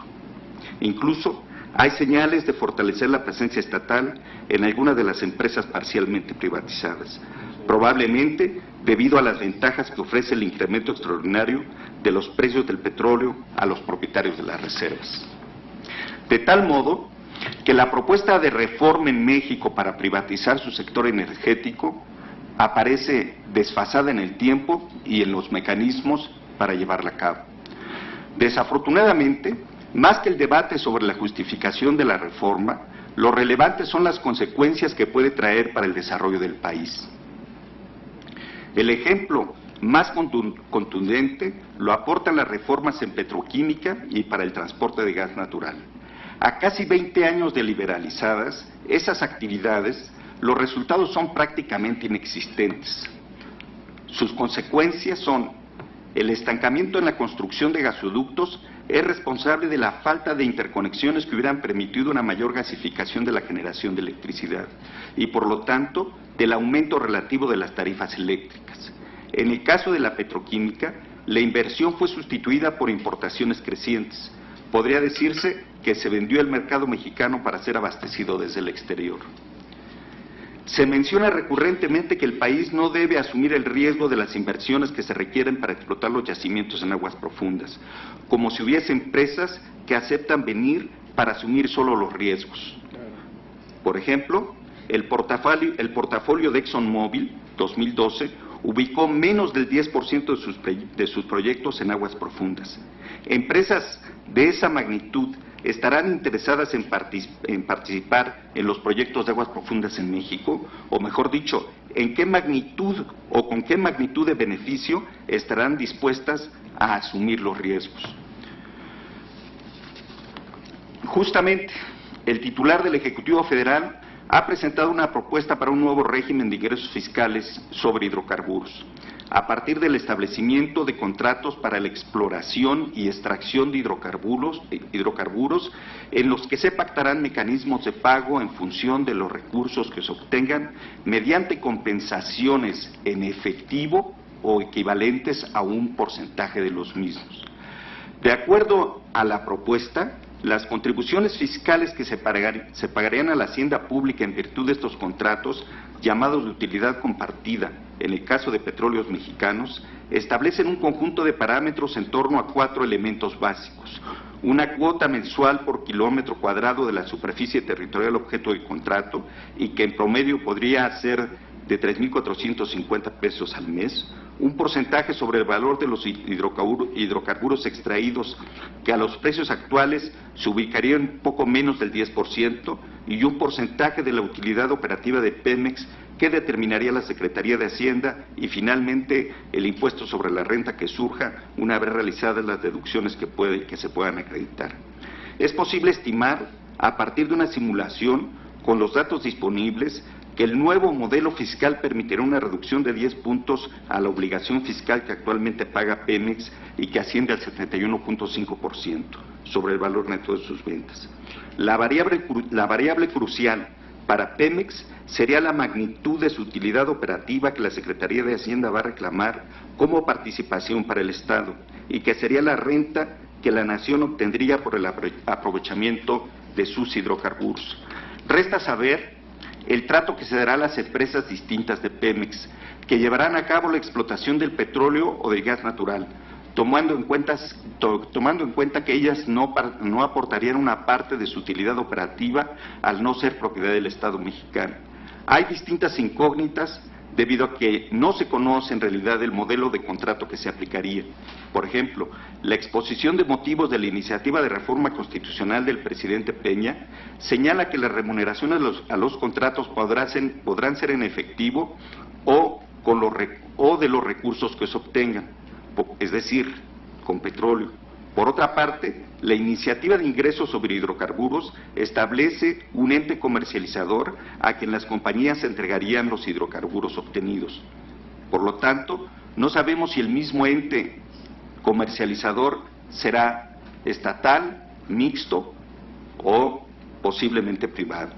Incluso hay señales de fortalecer la presencia estatal en algunas de las empresas parcialmente privatizadas, probablemente debido a las ventajas que ofrece el incremento extraordinario de los precios del petróleo a los propietarios de las reservas. De tal modo que la propuesta de reforma en México para privatizar su sector energético aparece desfasada en el tiempo y en los mecanismos para llevarla a cabo. Desafortunadamente, más que el debate sobre la justificación de la reforma, lo relevante son las consecuencias que puede traer para el desarrollo del país. El ejemplo más contundente lo aportan las reformas en petroquímica y para el transporte de gas natural. A casi 20 años de liberalizadas esas actividades, los resultados son prácticamente inexistentes. Sus consecuencias son: el estancamiento en la construcción de gasoductos es responsable de la falta de interconexiones que hubieran permitido una mayor gasificación de la generación de electricidad y, por lo tanto, del aumento relativo de las tarifas eléctricas. En el caso de la petroquímica, la inversión fue sustituida por importaciones crecientes. Podría decirse que se vendió el mercado mexicano para ser abastecido desde el exterior. Se menciona recurrentemente que el país no debe asumir el riesgo de las inversiones que se requieren para explotar los yacimientos en aguas profundas, como si hubiese empresas que aceptan venir para asumir solo los riesgos. Por ejemplo, el portafolio de ExxonMobil 2012 ubicó menos del 10% de sus proyectos en aguas profundas. Empresas de esa magnitud estarán interesadas en participar en los proyectos de aguas profundas en México, o mejor dicho, ¿en qué magnitud o con qué magnitud de beneficio estarán dispuestas a asumir los riesgos? Justamente, el titular del Ejecutivo Federal ha presentado una propuesta para un nuevo régimen de ingresos fiscales sobre hidrocarburos, a partir del establecimiento de contratos para la exploración y extracción de hidrocarburos en los que se pactarán mecanismos de pago en función de los recursos que se obtengan mediante compensaciones en efectivo o equivalentes a un porcentaje de los mismos. De acuerdo a la propuesta, las contribuciones fiscales que se pagarían a la hacienda pública en virtud de estos contratos, llamados de utilidad compartida, en el caso de Petróleos Mexicanos, establecen un conjunto de parámetros en torno a 4 elementos básicos: una cuota mensual por kilómetro cuadrado de la superficie territorial objeto del contrato, y que en promedio podría ser de 3.450 pesos al mes, un porcentaje sobre el valor de los hidrocarburos extraídos, que a los precios actuales se ubicaría en poco menos del 10%, y un porcentaje de la utilidad operativa de Pemex, que determinaría la Secretaría de Hacienda, y finalmente el impuesto sobre la renta que surja una vez realizadas las deducciones que se puedan acreditar. Es posible estimar, a partir de una simulación con los datos disponibles, que el nuevo modelo fiscal permitirá una reducción de 10 puntos a la obligación fiscal que actualmente paga Pemex y que asciende al 71.5% sobre el valor neto de sus ventas. La variable crucial para Pemex sería la magnitud de su utilidad operativa que la Secretaría de Hacienda va a reclamar como participación para el Estado, y que sería la renta que la nación obtendría por el aprovechamiento de sus hidrocarburos. Resta saber el trato que se dará a las empresas distintas de Pemex, que llevarán a cabo la explotación del petróleo o del gas natural, tomando en cuenta que ellas no aportarían una parte de su utilidad operativa al no ser propiedad del Estado mexicano. Hay distintas incógnitas debido a que no se conoce en realidad el modelo de contrato que se aplicaría. Por ejemplo, la exposición de motivos de la iniciativa de reforma constitucional del presidente Peña señala que las remuneraciones a los contratos podrán ser en efectivo o de los recursos que se obtengan, es decir, con petróleo. Por otra parte, la iniciativa de ingresos sobre hidrocarburos establece un ente comercializador a quien las compañías entregarían los hidrocarburos obtenidos. Por lo tanto, no sabemos si el mismo ente comercializador será estatal, mixto o posiblemente privado.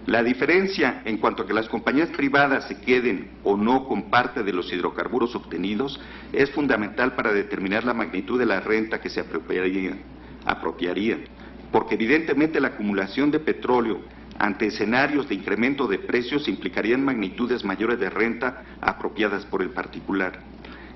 La diferencia en cuanto a que las compañías privadas se queden o no con parte de los hidrocarburos obtenidos es fundamental para determinar la magnitud de la renta que se apropiaría, porque evidentemente la acumulación de petróleo ante escenarios de incremento de precios implicarían magnitudes mayores de renta apropiadas por el particular.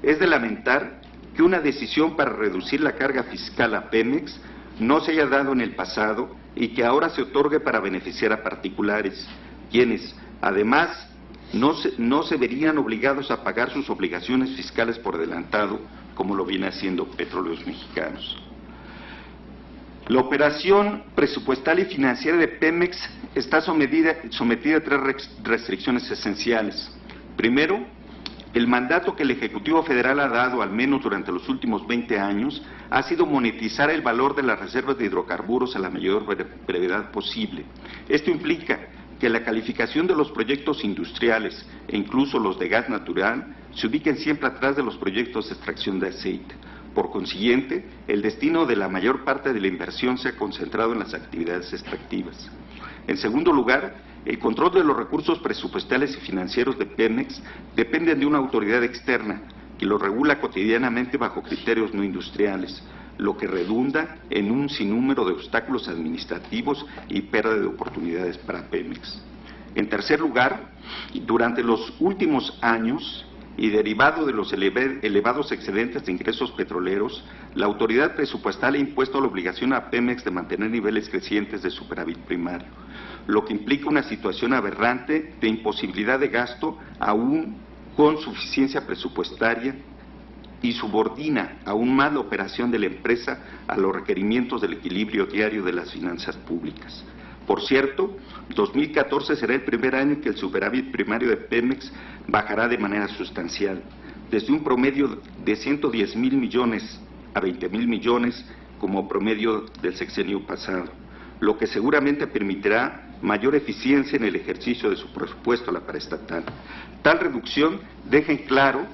Es de lamentar que una decisión para reducir la carga fiscal a Pemex no se haya dado en el pasado y que ahora se otorgue para beneficiar a particulares, quienes, además, no se verían obligados a pagar sus obligaciones fiscales por adelantado, como lo viene haciendo Petróleos Mexicanos. La operación presupuestal y financiera de Pemex está sometida a tres restricciones esenciales. Primero, el mandato que el Ejecutivo Federal ha dado, al menos durante los últimos 20 años, ha sido monetizar el valor de las reservas de hidrocarburos a la mayor brevedad posible. Esto implica que la calificación de los proyectos industriales e incluso los de gas natural se ubiquen siempre atrás de los proyectos de extracción de aceite. Por consiguiente, el destino de la mayor parte de la inversión se ha concentrado en las actividades extractivas. En segundo lugar, el control de los recursos presupuestales y financieros de Pemex depende de una autoridad externa que lo regula cotidianamente bajo criterios no industriales, lo que redunda en un sinnúmero de obstáculos administrativos y pérdida de oportunidades para Pemex. En tercer lugar, durante los últimos años y derivado de los elevados excedentes de ingresos petroleros, la autoridad presupuestal ha impuesto la obligación a Pemex de mantener niveles crecientes de superávit primario, lo que implica una situación aberrante de imposibilidad de gasto aún con suficiencia presupuestaria y subordina aún más la operación de la empresa a los requerimientos del equilibrio diario de las finanzas públicas. Por cierto, 2014 será el primer año en que el superávit primario de Pemex bajará de manera sustancial, desde un promedio de 110,000 millones a 20,000 millones como promedio del sexenio pasado, lo que seguramente permitirá mayor eficiencia en el ejercicio de su presupuesto a la paraestatal. Tal reducción deja en claro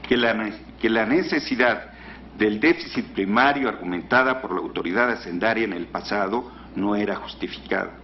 que la necesidad del déficit primario argumentada por la autoridad hacendaria en el pasado no era justificada.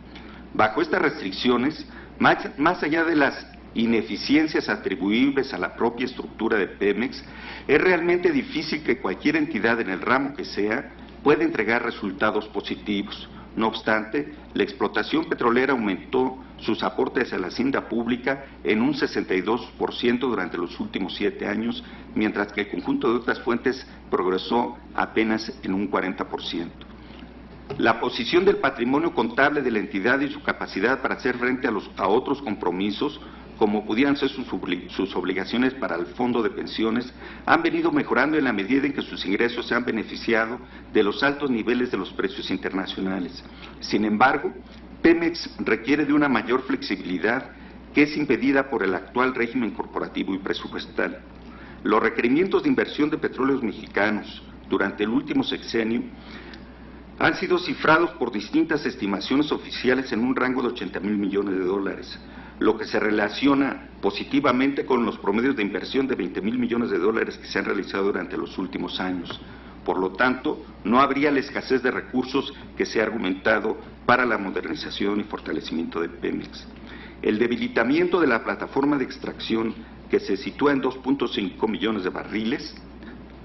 Bajo estas restricciones, más allá de las ineficiencias atribuibles a la propia estructura de Pemex, es realmente difícil que cualquier entidad en el ramo que sea pueda entregar resultados positivos. No obstante, la explotación petrolera aumentó sus aportes a la hacienda pública en un 62% durante los últimos 7 años, mientras que el conjunto de otras fuentes progresó apenas en un 40%. La posición del patrimonio contable de la entidad y su capacidad para hacer frente a otros compromisos, como pudieran ser sus obligaciones para el fondo de pensiones, han venido mejorando en la medida en que sus ingresos se han beneficiado de los altos niveles de los precios internacionales. Sin embargo, Pemex requiere de una mayor flexibilidad que es impedida por el actual régimen corporativo y presupuestal. Los requerimientos de inversión de Petróleos Mexicanos durante el último sexenio han sido cifrados por distintas estimaciones oficiales en un rango de 80,000 millones de dólares, lo que se relaciona positivamente con los promedios de inversión de 20,000 millones de dólares que se han realizado durante los últimos años. Por lo tanto, no habría la escasez de recursos que se ha argumentado para la modernización y fortalecimiento de Pemex. El debilitamiento de la plataforma de extracción, que se sitúa en 2.5 millones de barriles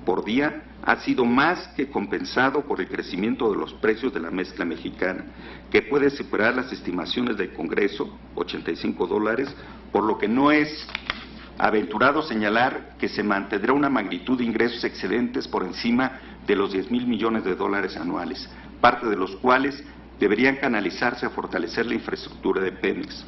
por día, ha sido más que compensado por el crecimiento de los precios de la mezcla mexicana, que puede superar las estimaciones del Congreso, $85, por lo que no es aventurado señalar que se mantendrá una magnitud de ingresos excedentes por encima de los 10,000 millones de dólares anuales, parte de los cuales deberían canalizarse a fortalecer la infraestructura de Pemex.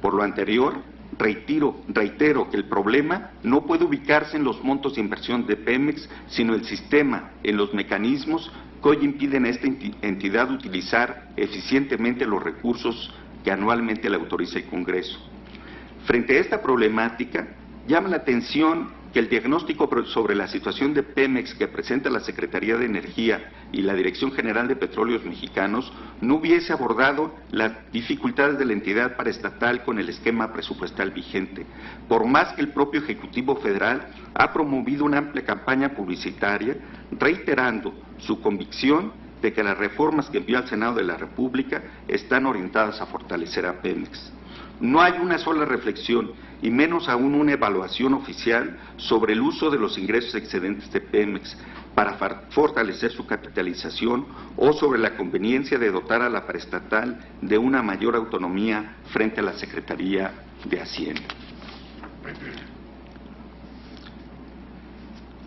Por lo anterior, reitero que el problema no puede ubicarse en los montos de inversión de Pemex, sino el sistema, en los mecanismos que hoy impiden a esta entidad utilizar eficientemente los recursos que anualmente le autoriza el Congreso. Frente a esta problemática, llama la atención que el diagnóstico sobre la situación de Pemex que presenta la Secretaría de Energía y la Dirección General de Petróleos Mexicanos no hubiese abordado las dificultades de la entidad paraestatal con el esquema presupuestal vigente, por más que el propio Ejecutivo Federal ha promovido una amplia campaña publicitaria reiterando su convicción de que las reformas que envió al Senado de la República están orientadas a fortalecer a Pemex. No hay una sola reflexión, y menos aún una evaluación oficial sobre el uso de los ingresos excedentes de Pemex para fortalecer su capitalización o sobre la conveniencia de dotar a la paraestatal de una mayor autonomía frente a la Secretaría de Hacienda.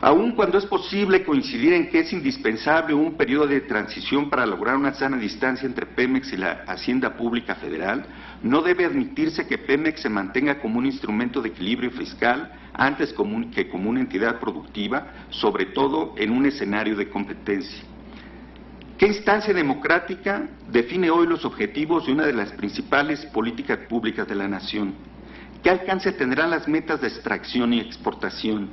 Aun cuando es posible coincidir en que es indispensable un periodo de transición para lograr una sana distancia entre Pemex y la Hacienda Pública Federal, no debe admitirse que Pemex se mantenga como un instrumento de equilibrio fiscal antes que como una entidad productiva, sobre todo en un escenario de competencia. ¿Qué instancia democrática define hoy los objetivos de una de las principales políticas públicas de la nación? ¿Qué alcance tendrán las metas de extracción y exportación?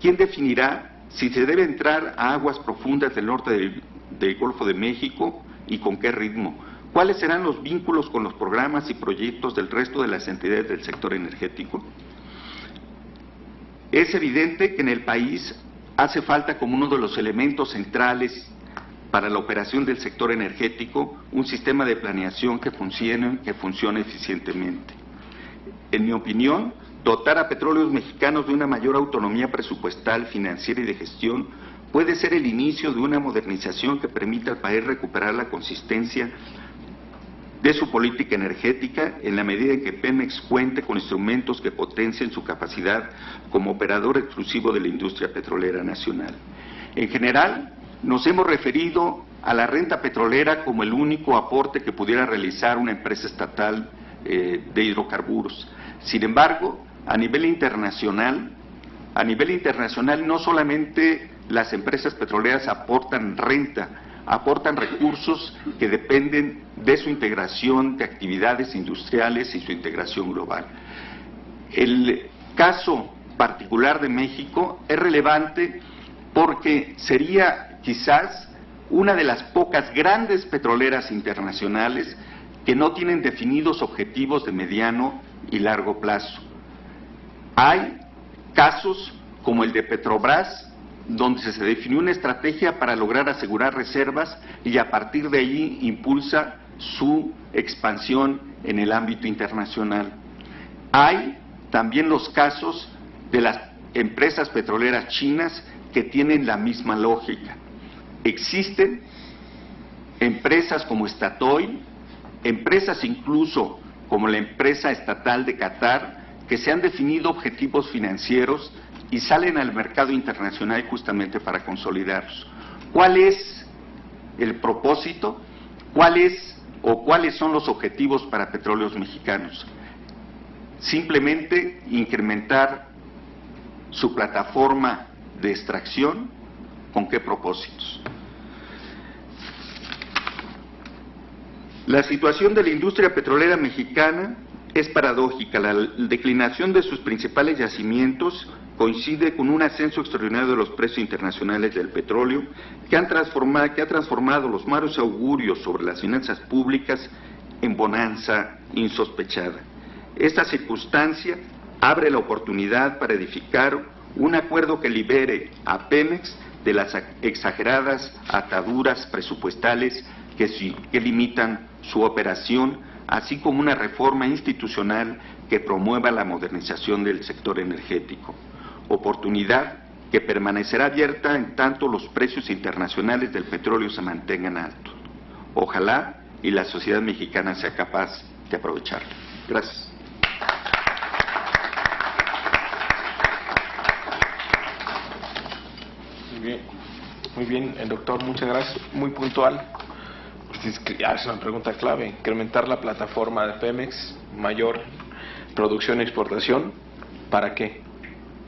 ¿Quién definirá si se debe entrar a aguas profundas del norte del Golfo de México y con qué ritmo? ¿Cuáles serán los vínculos con los programas y proyectos del resto de las entidades del sector energético? Es evidente que en el país hace falta como uno de los elementos centrales para la operación del sector energético un sistema de planeación que funcione eficientemente. En mi opinión, dotar a Petróleos Mexicanos de una mayor autonomía presupuestal, financiera y de gestión puede ser el inicio de una modernización que permita al país recuperar la consistencia de su política energética en la medida en que Pemex cuente con instrumentos que potencien su capacidad como operador exclusivo de la industria petrolera nacional. En general, nos hemos referido a la renta petrolera como el único aporte que pudiera realizar una empresa estatal de hidrocarburos. Sin embargo, a nivel internacional no solamente las empresas petroleras aportan renta, aportan recursos que dependen de su integración de actividades industriales y su integración global. El caso particular de México es relevante porque sería quizás una de las pocas grandes petroleras internacionales que no tienen definidos objetivos de mediano y largo plazo. Hay casos como el de Petrobras, donde se definió una estrategia para lograr asegurar reservas y a partir de ahí impulsa su expansión en el ámbito internacional. Hay también los casos de las empresas petroleras chinas que tienen la misma lógica. Existen empresas como Statoil, empresas incluso como la empresa estatal de Qatar, que se han definido objetivos financieros y salen al mercado internacional justamente para consolidarlos. ¿Cuál es el propósito? ¿Cuáles son los objetivos para Petróleos Mexicanos? Simplemente incrementar su plataforma de extracción. ¿Con qué propósitos? La situación de la industria petrolera mexicana es paradójica. La declinación de sus principales yacimientos coincide con un ascenso extraordinario de los precios internacionales del petróleo que ha transformado los malos augurios sobre las finanzas públicas en bonanza insospechada. Esta circunstancia abre la oportunidad para edificar un acuerdo que libere a Pemex de las exageradas ataduras presupuestales que limitan su operación, así como una reforma institucional que promueva la modernización del sector energético. Oportunidad que permanecerá abierta en tanto los precios internacionales del petróleo se mantengan altos. Ojalá y la sociedad mexicana sea capaz de aprovecharlo. Gracias. Muy bien, doctor, muchas gracias. Muy puntual. Es una pregunta clave. Incrementar la plataforma de Pemex, mayor producción y exportación. ¿Para qué?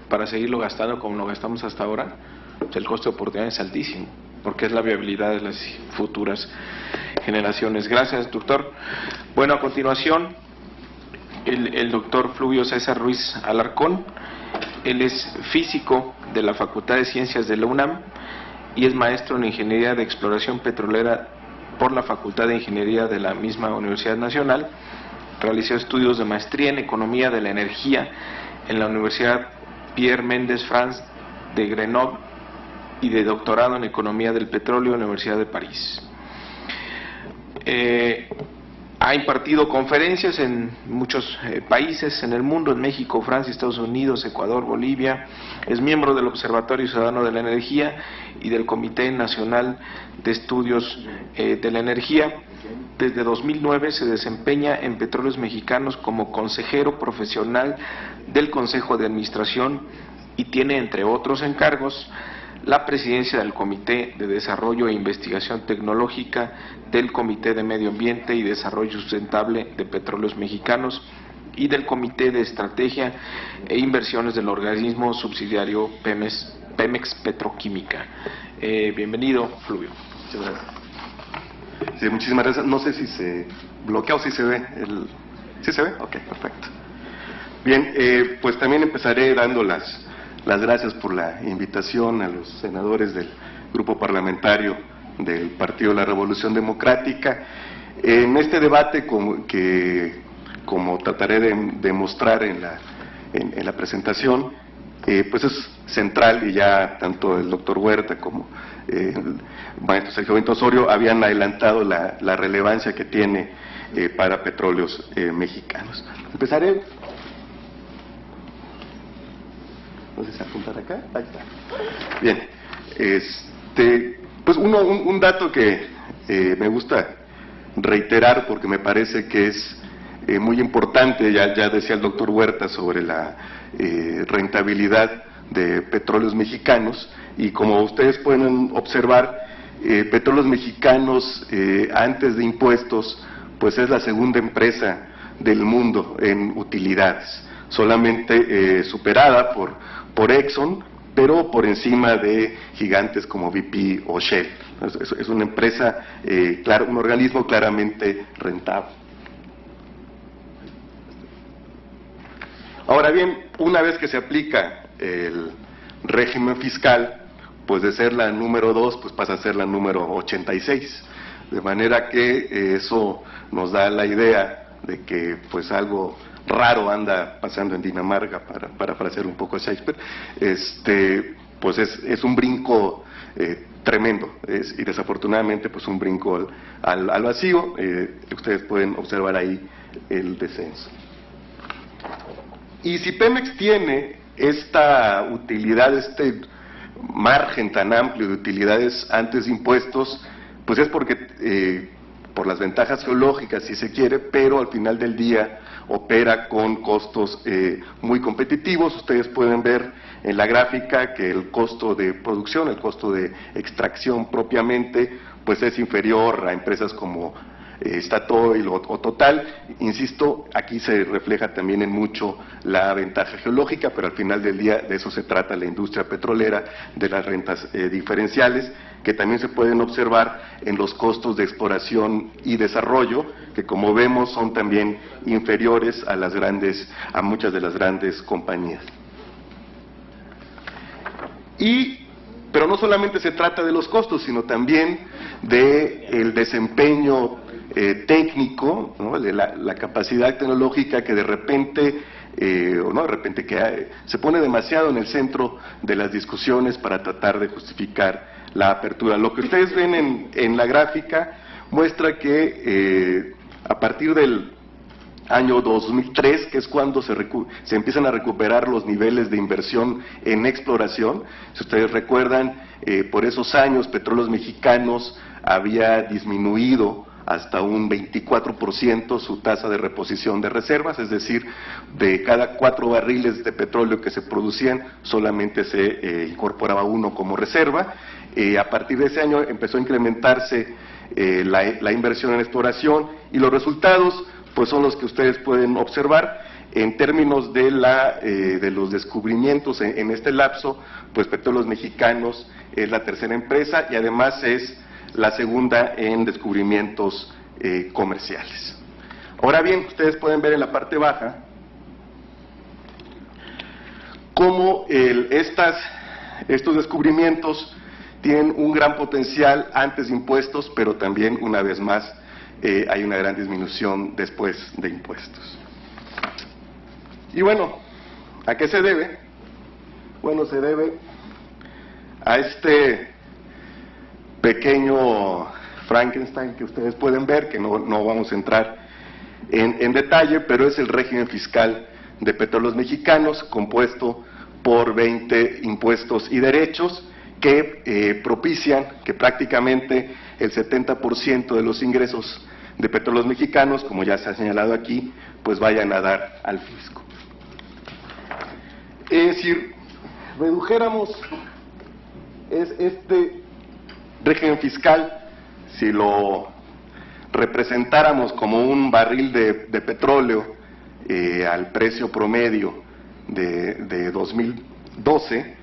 Para seguirlo gastando como lo gastamos hasta ahora. Pues el costo de oportunidad es altísimo, porque es la viabilidad de las futuras generaciones. Gracias, doctor. Bueno, a continuación, el doctor Fluvio César Ruiz Alarcón. Él es físico de la Facultad de Ciencias de la UNAM y es maestro en Ingeniería de Exploración Petrolera por la Facultad de Ingeniería de la misma Universidad Nacional. Realizó estudios de maestría en Economía de la Energía en la Universidad Pierre Mendès France de Grenoble y de doctorado en Economía del Petróleo en la Universidad de París. Ha impartido conferencias en muchos países en el mundo, en México, Francia, Estados Unidos, Ecuador, Bolivia. Es miembro del Observatorio Ciudadano de la Energía y del Comité Nacional de Estudios de la Energía. Desde 2009 se desempeña en Petróleos Mexicanos como consejero profesional del Consejo de Administración y tiene, entre otros encargos, la presidencia del Comité de Desarrollo e Investigación Tecnológica del Comité de Medio Ambiente y Desarrollo Sustentable de Petróleos Mexicanos y del Comité de Estrategia e Inversiones del organismo subsidiario Pemex Petroquímica. Bienvenido, Fluvio. Muchas gracias. Sí, muchísimas gracias. No sé si se bloquea o si se ve. ¿Sí se ve? Ok, perfecto. Bien, pues también empezaré dando las gracias por la invitación a los senadores del grupo parlamentario del Partido de la Revolución Democrática. En este debate, como trataré de mostrar en la presentación, pues es central, y ya tanto el doctor Huerta como el maestro Sergio Benito Osorio habían adelantado la relevancia que tiene para Petróleos Mexicanos. Empezaré. No sé si apuntar acá. Ahí está. Bien. Pues un dato que me gusta reiterar porque me parece que es muy importante, ya decía el doctor Huerta sobre la rentabilidad de Petróleos Mexicanos, y como ustedes pueden observar, Petróleos Mexicanos antes de impuestos pues es la segunda empresa del mundo en utilidades, solamente superada por Exxon, pero por encima de gigantes como BP o Shell. Es una empresa, un organismo claramente rentable. Ahora bien, una vez que se aplica el régimen fiscal, pues de ser la número 2, pues pasa a ser la número 86. De manera que eso nos da la idea de que pues algo raro anda pasando en Dinamarca, para parafrasear un poco a Shakespeare. Pues es un brinco tremendo, y desafortunadamente pues un brinco al vacío. Ustedes pueden observar ahí el descenso. Y si Pemex tiene esta utilidad, este margen tan amplio de utilidades antes de impuestos, pues es porque por las ventajas geológicas, si se quiere, pero al final del día opera con costos muy competitivos. Ustedes pueden ver en la gráfica que el costo de producción, el costo de extracción propiamente, pues es inferior a empresas como Statoil o Total. Insisto, aquí se refleja también en mucho la ventaja geológica, pero al final del día de eso se trata la industria petrolera, de las rentas diferenciales, que también se pueden observar en los costos de exploración y desarrollo, que como vemos son también inferiores a muchas de las grandes compañías. Pero no solamente se trata de los costos, sino también del desempeño técnico, ¿no? De la capacidad tecnológica que de repente se pone demasiado en el centro de las discusiones para tratar de justificar la apertura. Lo que ustedes ven en la gráfica muestra que a partir del año 2003, que es cuando se empiezan a recuperar los niveles de inversión en exploración. Si ustedes recuerdan, por esos años Petróleos Mexicanos había disminuido hasta un 24% su tasa de reposición de reservas, es decir, de cada 4 barriles de petróleo que se producían, solamente se incorporaba 1 como reserva. A partir de ese año empezó a incrementarse la inversión en exploración, y los resultados pues son los que ustedes pueden observar. En términos de los descubrimientos en este lapso, pues Petróleos Mexicanos es la tercera empresa y además es la segunda en descubrimientos comerciales. Ahora bien, ustedes pueden ver en la parte baja cómo estos descubrimientos tienen un gran potencial antes de impuestos, pero también, una vez más, hay una gran disminución después de impuestos. Y bueno, ¿a qué se debe? Bueno, se debe a este pequeño Frankenstein que ustedes pueden ver, que no vamos a entrar en detalle, pero es el régimen fiscal de Petróleos Mexicanos, compuesto por 20 impuestos y derechos que propician que prácticamente el 70% de los ingresos de Petróleos Mexicanos, como ya se ha señalado aquí, pues vayan a dar al fisco. Si redujéramos este régimen fiscal, si lo representáramos como un barril de petróleo al precio promedio de 2012,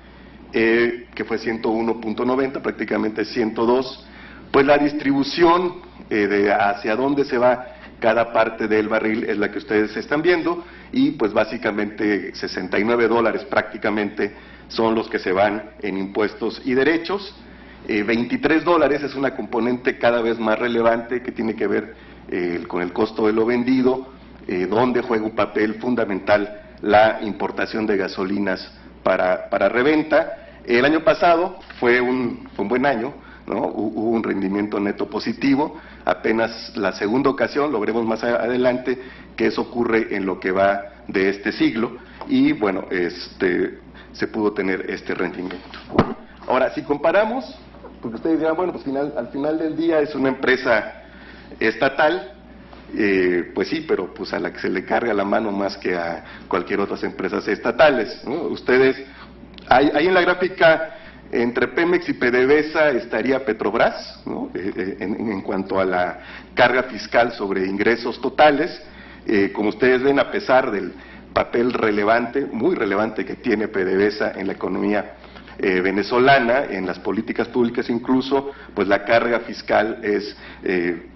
que fue 101.90, prácticamente 102, pues la distribución de hacia dónde se va cada parte del barril es la que ustedes están viendo, y pues básicamente $69 prácticamente son los que se van en impuestos y derechos. $23 es una componente cada vez más relevante que tiene que ver con el costo de lo vendido, donde juega un papel fundamental la importación de gasolinas para reventa. El año pasado fue un buen año, ¿no? Hubo un rendimiento neto positivo, apenas la segunda ocasión, lo veremos más adelante, que eso ocurre en lo que va de este siglo, y bueno, se pudo tener este rendimiento. Ahora, si comparamos, porque ustedes dirán, bueno, pues al final del día es una empresa estatal, pues sí, pero pues a la que se le carga la mano más que a cualquier otras empresas estatales, ¿no? Ustedes, ahí en la gráfica, entre Pemex y PDVSA estaría Petrobras, ¿no? En cuanto a la carga fiscal sobre ingresos totales. Como ustedes ven, a pesar del papel relevante, muy relevante que tiene PDVSA en la economía venezolana, en las políticas públicas incluso, pues la carga fiscal es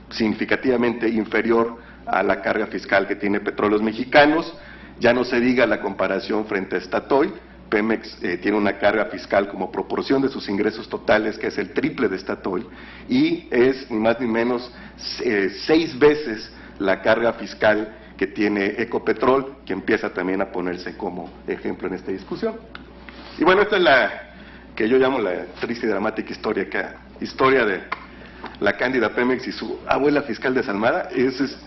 significativamente inferior a la carga fiscal que tiene Petróleos Mexicanos. Ya no se diga la comparación frente a Statoil. Pemex tiene una carga fiscal como proporción de sus ingresos totales que es el triple de Statoil, y es ni más ni menos 6 veces la carga fiscal que tiene Ecopetrol, que empieza también a ponerse como ejemplo en esta discusión. Y bueno, esta es la que yo llamo la triste y dramática historia de la Cándida Pemex y su abuela fiscal desalmada. Es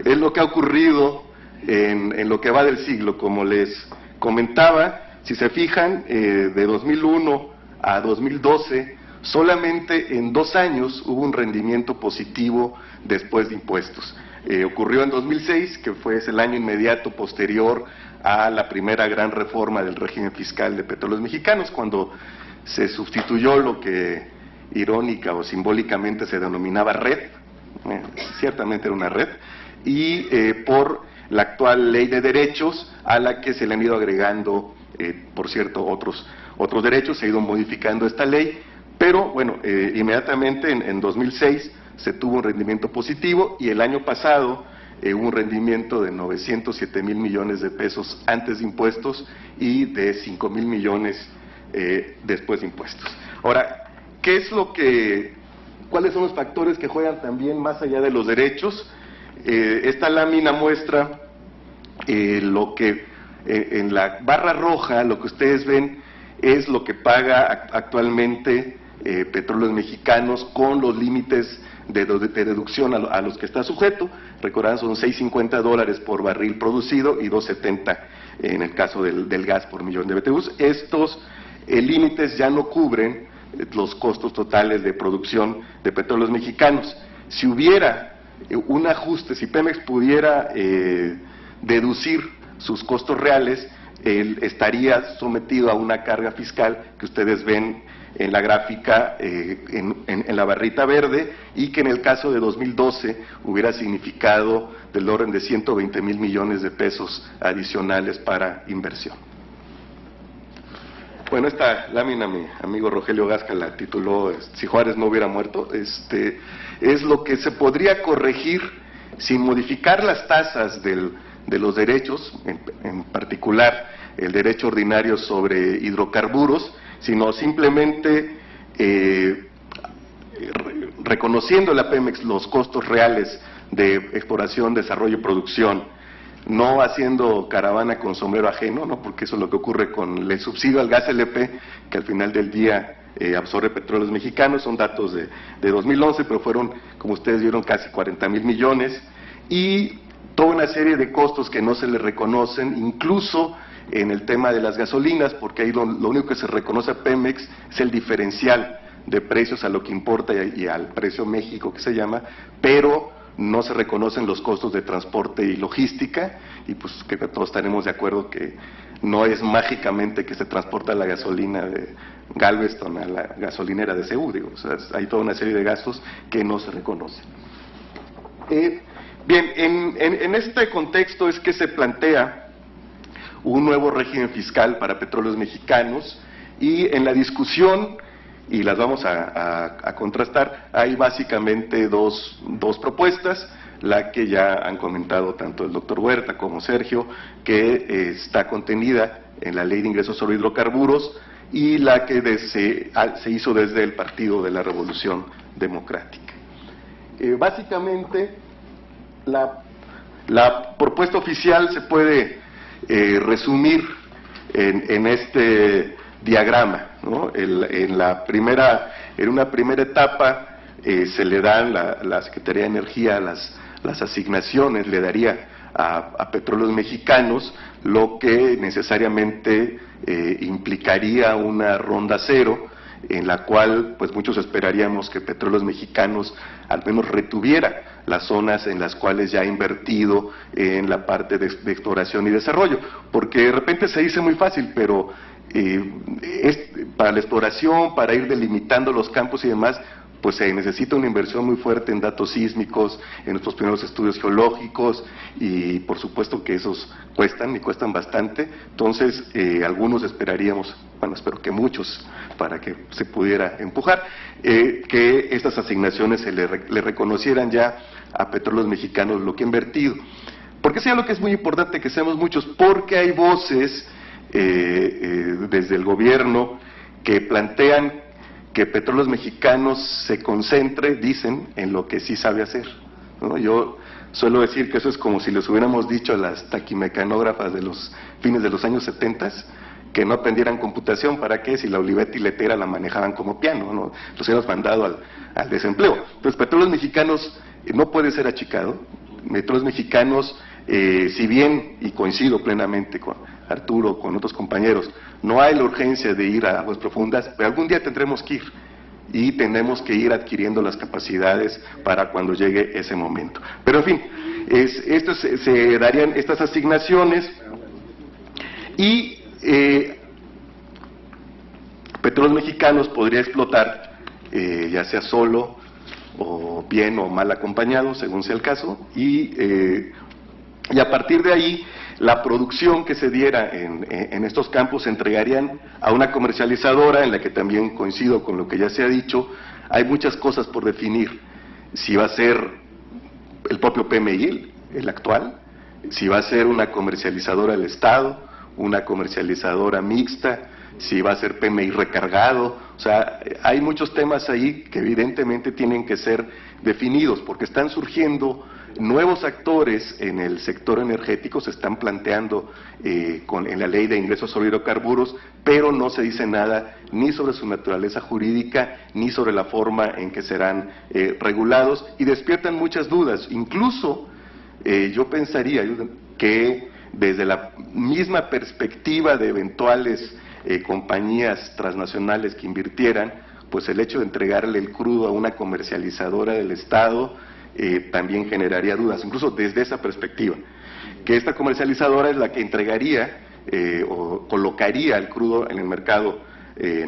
lo que ha ocurrido en lo que va del siglo. Como les comentaba, si se fijan, de 2001 a 2012, solamente en 2 años hubo un rendimiento positivo después de impuestos. Ocurrió en 2006, que fue el año inmediato posterior a la primera gran reforma del régimen fiscal de Petróleos Mexicanos, cuando se sustituyó lo que irónica o simbólicamente se denominaba red, ciertamente era una red, y por la actual ley de derechos, a la que se le han ido agregando, por cierto, otros derechos. Se ha ido modificando esta ley, pero bueno, inmediatamente en 2006 se tuvo un rendimiento positivo, y el año pasado hubo un rendimiento de 907,000 millones de pesos antes de impuestos y de 5,000 millones después de impuestos. Ahora, ¿cuáles son los factores que juegan también más allá de los derechos? Esta lámina muestra lo que en la barra roja, lo que ustedes ven es lo que paga actualmente Petróleos Mexicanos con los límites de deducción a los que está sujeto. Recordarán, son $6.50 por barril producido y $2.70 en el caso del gas por millón de BTUs. Estos límites ya no cubren los costos totales de producción de Petróleos Mexicanos. Si hubiera un ajuste, si Pemex pudiera deducir sus costos reales, él estaría sometido a una carga fiscal que ustedes ven en la gráfica, en la barrita verde, y que en el caso de 2012 hubiera significado del orden de 120,000 millones de pesos adicionales para inversión. Bueno, esta lámina mi amigo Rogelio Gasca la tituló "Si Juárez no hubiera muerto". Es lo que se podría corregir sin modificar las tasas de los derechos, en particular el derecho ordinario sobre hidrocarburos, sino simplemente reconociendo a la Pemex los costos reales de exploración, desarrollo y producción, no haciendo caravana con sombrero ajeno, ¿no? Porque eso es lo que ocurre con el subsidio al gas LP, que al final del día absorbe Petróleos Mexicanos. Son datos de 2011, pero fueron, como ustedes vieron, casi 40,000 millones, y toda una serie de costos que no se le reconocen, incluso en el tema de las gasolinas, porque ahí lo único que se reconoce a Pemex es el diferencial de precios a lo que importa y al precio México, que se llama, pero no se reconocen los costos de transporte y logística, y pues que todos estaremos de acuerdo que no es mágicamente que se transporta la gasolina de Galveston a la gasolinera de CU, digo, o sea, hay toda una serie de gastos que no se reconocen. Bien, en este contexto es que se plantea un nuevo régimen fiscal para Petróleos Mexicanos, y en la discusión, y las vamos a contrastar, hay básicamente dos propuestas: la que ya han comentado tanto el doctor Huerta como Sergio, que está contenida en la Ley de Ingresos sobre Hidrocarburos, y la que se hizo desde el Partido de la Revolución Democrática. Básicamente, la propuesta oficial se puede resumir en este diagrama, ¿no? En una primera etapa se le dan la Secretaría de Energía las asignaciones, le daría a Petróleos Mexicanos, lo que necesariamente implicaría una ronda cero, en la cual pues muchos esperaríamos que Petróleos Mexicanos al menos retuviera las zonas en las cuales ya ha invertido en la parte de exploración y desarrollo, porque de repente se dice muy fácil, pero para la exploración, para ir delimitando los campos y demás, pues se necesita una inversión muy fuerte en datos sísmicos, en nuestros primeros estudios geológicos, y por supuesto que esos cuestan, y cuestan bastante. Entonces algunos esperaríamos, bueno, espero que muchos, para que se pudiera empujar, que estas asignaciones se le reconocieran ya a Petróleos Mexicanos lo que ha invertido. Porque sea lo que es muy importante que seamos muchos, porque hay voces desde el gobierno que plantean que Petróleos Mexicanos se concentre, dicen, en lo que sí sabe hacer, ¿no? Yo suelo decir que eso es como si les hubiéramos dicho a las taquimecanógrafas de los fines de los años 70 que no aprendieran computación. ¿Para qué? Si la Olivetti Letera la manejaban como piano, ¿no? Los hemos mandado al desempleo. Entonces, Petróleos Mexicanos no puede ser achicado. Petróleos Mexicanos, si bien, y coincido plenamente con Arturo, con otros compañeros, no hay la urgencia de ir a aguas profundas, pero algún día tendremos que ir, y tenemos que ir adquiriendo las capacidades para cuando llegue ese momento. Pero en fin, se darían estas asignaciones, y Petróleos Mexicanos podría explotar, ya sea solo o bien o mal acompañado, según sea el caso, y a partir de ahí la producción que se diera en estos campos se entregarían a una comercializadora, en la que también coincido con lo que ya se ha dicho. Hay muchas cosas por definir: si va a ser el propio PMI, el actual, si va a ser una comercializadora del Estado, una comercializadora mixta, si va a ser PMI recargado. O sea, hay muchos temas ahí que evidentemente tienen que ser definidos, porque están surgiendo nuevos actores en el sector energético, se están planteando en la Ley de Ingresos sobre Hidrocarburos, pero no se dice nada ni sobre su naturaleza jurídica, ni sobre la forma en que serán regulados, y despiertan muchas dudas. Incluso yo pensaría que desde la misma perspectiva de eventuales compañías transnacionales que invirtieran, pues el hecho de entregarle el crudo a una comercializadora del Estado también generaría dudas, incluso desde esa perspectiva, que esta comercializadora es la que entregaría o colocaría el crudo en el mercado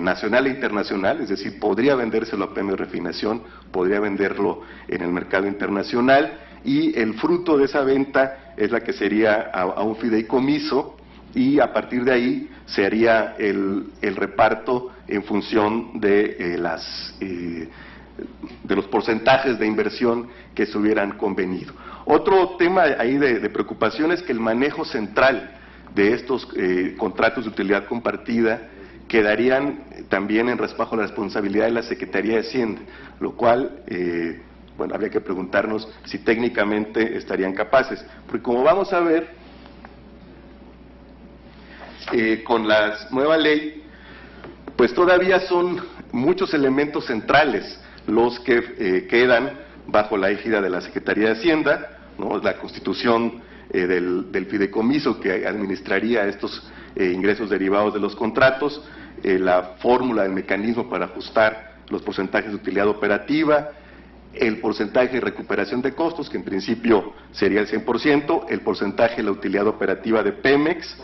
nacional e internacional, es decir, podría vendérselo a PM Refinación, podría venderlo en el mercado internacional, y el fruto de esa venta es la que sería a un fideicomiso, y a partir de ahí se haría el reparto en función de los porcentajes de inversión que se hubieran convenido. Otro tema ahí de preocupación es que el manejo central de estos contratos de utilidad compartida quedarían también en raspajo a la responsabilidad de la Secretaría de Hacienda, lo cual, bueno, habría que preguntarnos si técnicamente estarían capaces, porque como vamos a ver, con la nueva ley, pues todavía son muchos elementos centrales los que quedan bajo la égida de la Secretaría de Hacienda, ¿no? La constitución del fideicomiso que administraría estos ingresos derivados de los contratos, la fórmula, el mecanismo para ajustar los porcentajes de utilidad operativa, el porcentaje de recuperación de costos, que en principio sería el 100%, el porcentaje de la utilidad operativa de Pemex,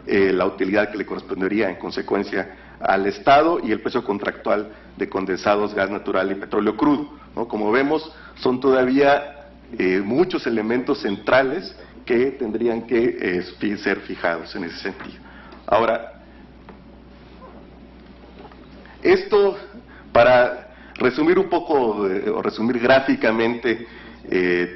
la utilidad que le correspondería en consecuencia al Estado y el precio contractual de condensados, gas natural y petróleo crudo, ¿no? Como vemos, son todavía muchos elementos centrales que tendrían que ser fijados en ese sentido. Ahora, esto para resumir un poco, o resumir gráficamente,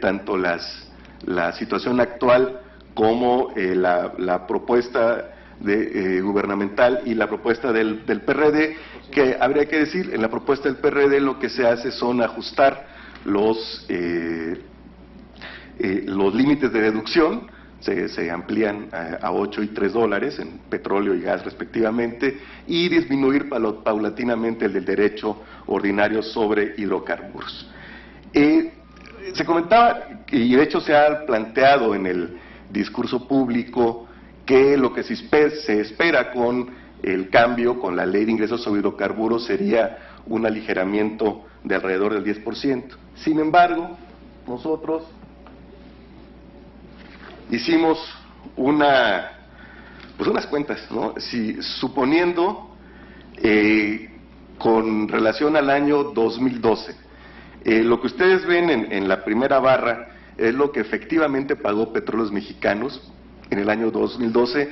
tanto la situación actual como la propuesta gubernamental y la propuesta del PRD, que habría que decir, en la propuesta del PRD lo que se hace son ajustar los límites de deducción, se amplían a 8 y 3 dólares en petróleo y gas respectivamente, y disminuir paulatinamente el del derecho ordinario sobre hidrocarburos. Se comentaba, y de hecho se ha planteado en el discurso público, que lo que se espera con el cambio, con la ley de ingresos sobre hidrocarburos, sería un aligeramiento de alrededor del 10%. Sin embargo, nosotros hicimos unas cuentas, ¿no? Si suponiendo con relación al año 2012, lo que ustedes ven en la primera barra es lo que efectivamente pagó Petróleos Mexicanos en el año 2012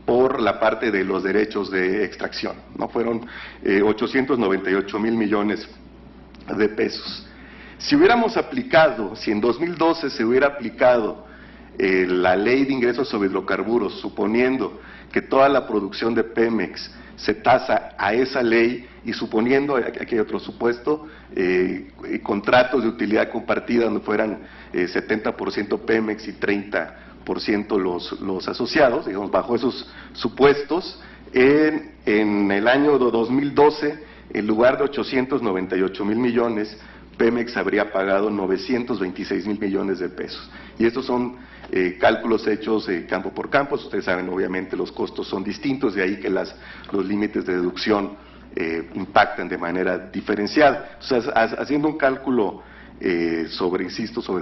por la parte de los derechos de extracción, ¿no? Fueron 898,000 millones de pesos. Si en 2012 se hubiera aplicado la ley de ingresos sobre hidrocarburos, suponiendo que toda la producción de Pemex se tasa a esa ley y suponiendo, aquí hay otro supuesto, contratos de utilidad compartida donde fueran 70% Pemex y 30% los asociados, digamos, bajo esos supuestos, en el año 2012, en lugar de 898,000 millones, Pemex habría pagado 926,000 millones de pesos. Y estos son cálculos hechos campo por campo. Ustedes saben, obviamente, los costos son distintos, de ahí que los límites de deducción impactan de manera diferenciada. O sea, haciendo un cálculo sobre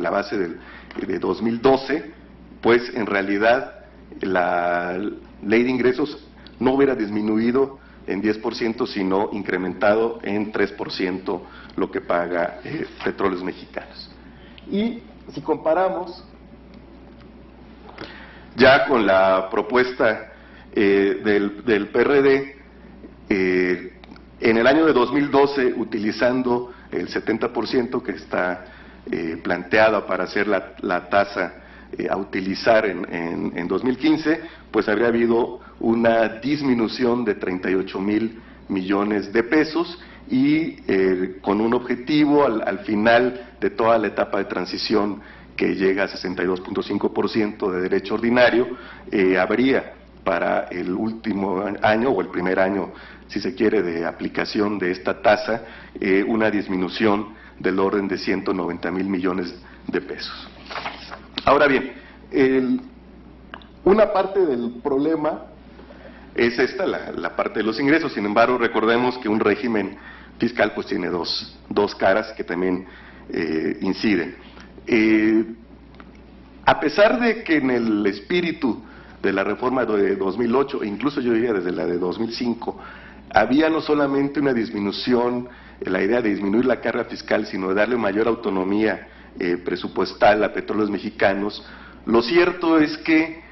la base de 2012, pues en realidad la ley de ingresos no hubiera disminuido en 10%, sino incrementado en 3% lo que paga Petróleos Mexicanos. Y si comparamos ya con la propuesta del PRD, en el año de 2012, utilizando el 70% que está planteada para hacer la tasa a utilizar en 2015, pues habría habido una disminución de 38,000 millones de pesos y con un objetivo al final de toda la etapa de transición que llega a 62.5% de derecho ordinario, habría para el último año o el primer año, si se quiere, de aplicación de esta tasa, una disminución del orden de 190,000 millones de pesos. Ahora bien, una parte del problema es esta, la parte de los ingresos. Sin embargo, recordemos que un régimen fiscal pues tiene dos caras que también inciden. A pesar de que en el espíritu de la reforma de 2008, e incluso yo diría desde la de 2005, había no solamente una disminución, la idea de disminuir la carga fiscal, sino de darle mayor autonomía presupuestal a Petróleos Mexicanos, lo cierto es que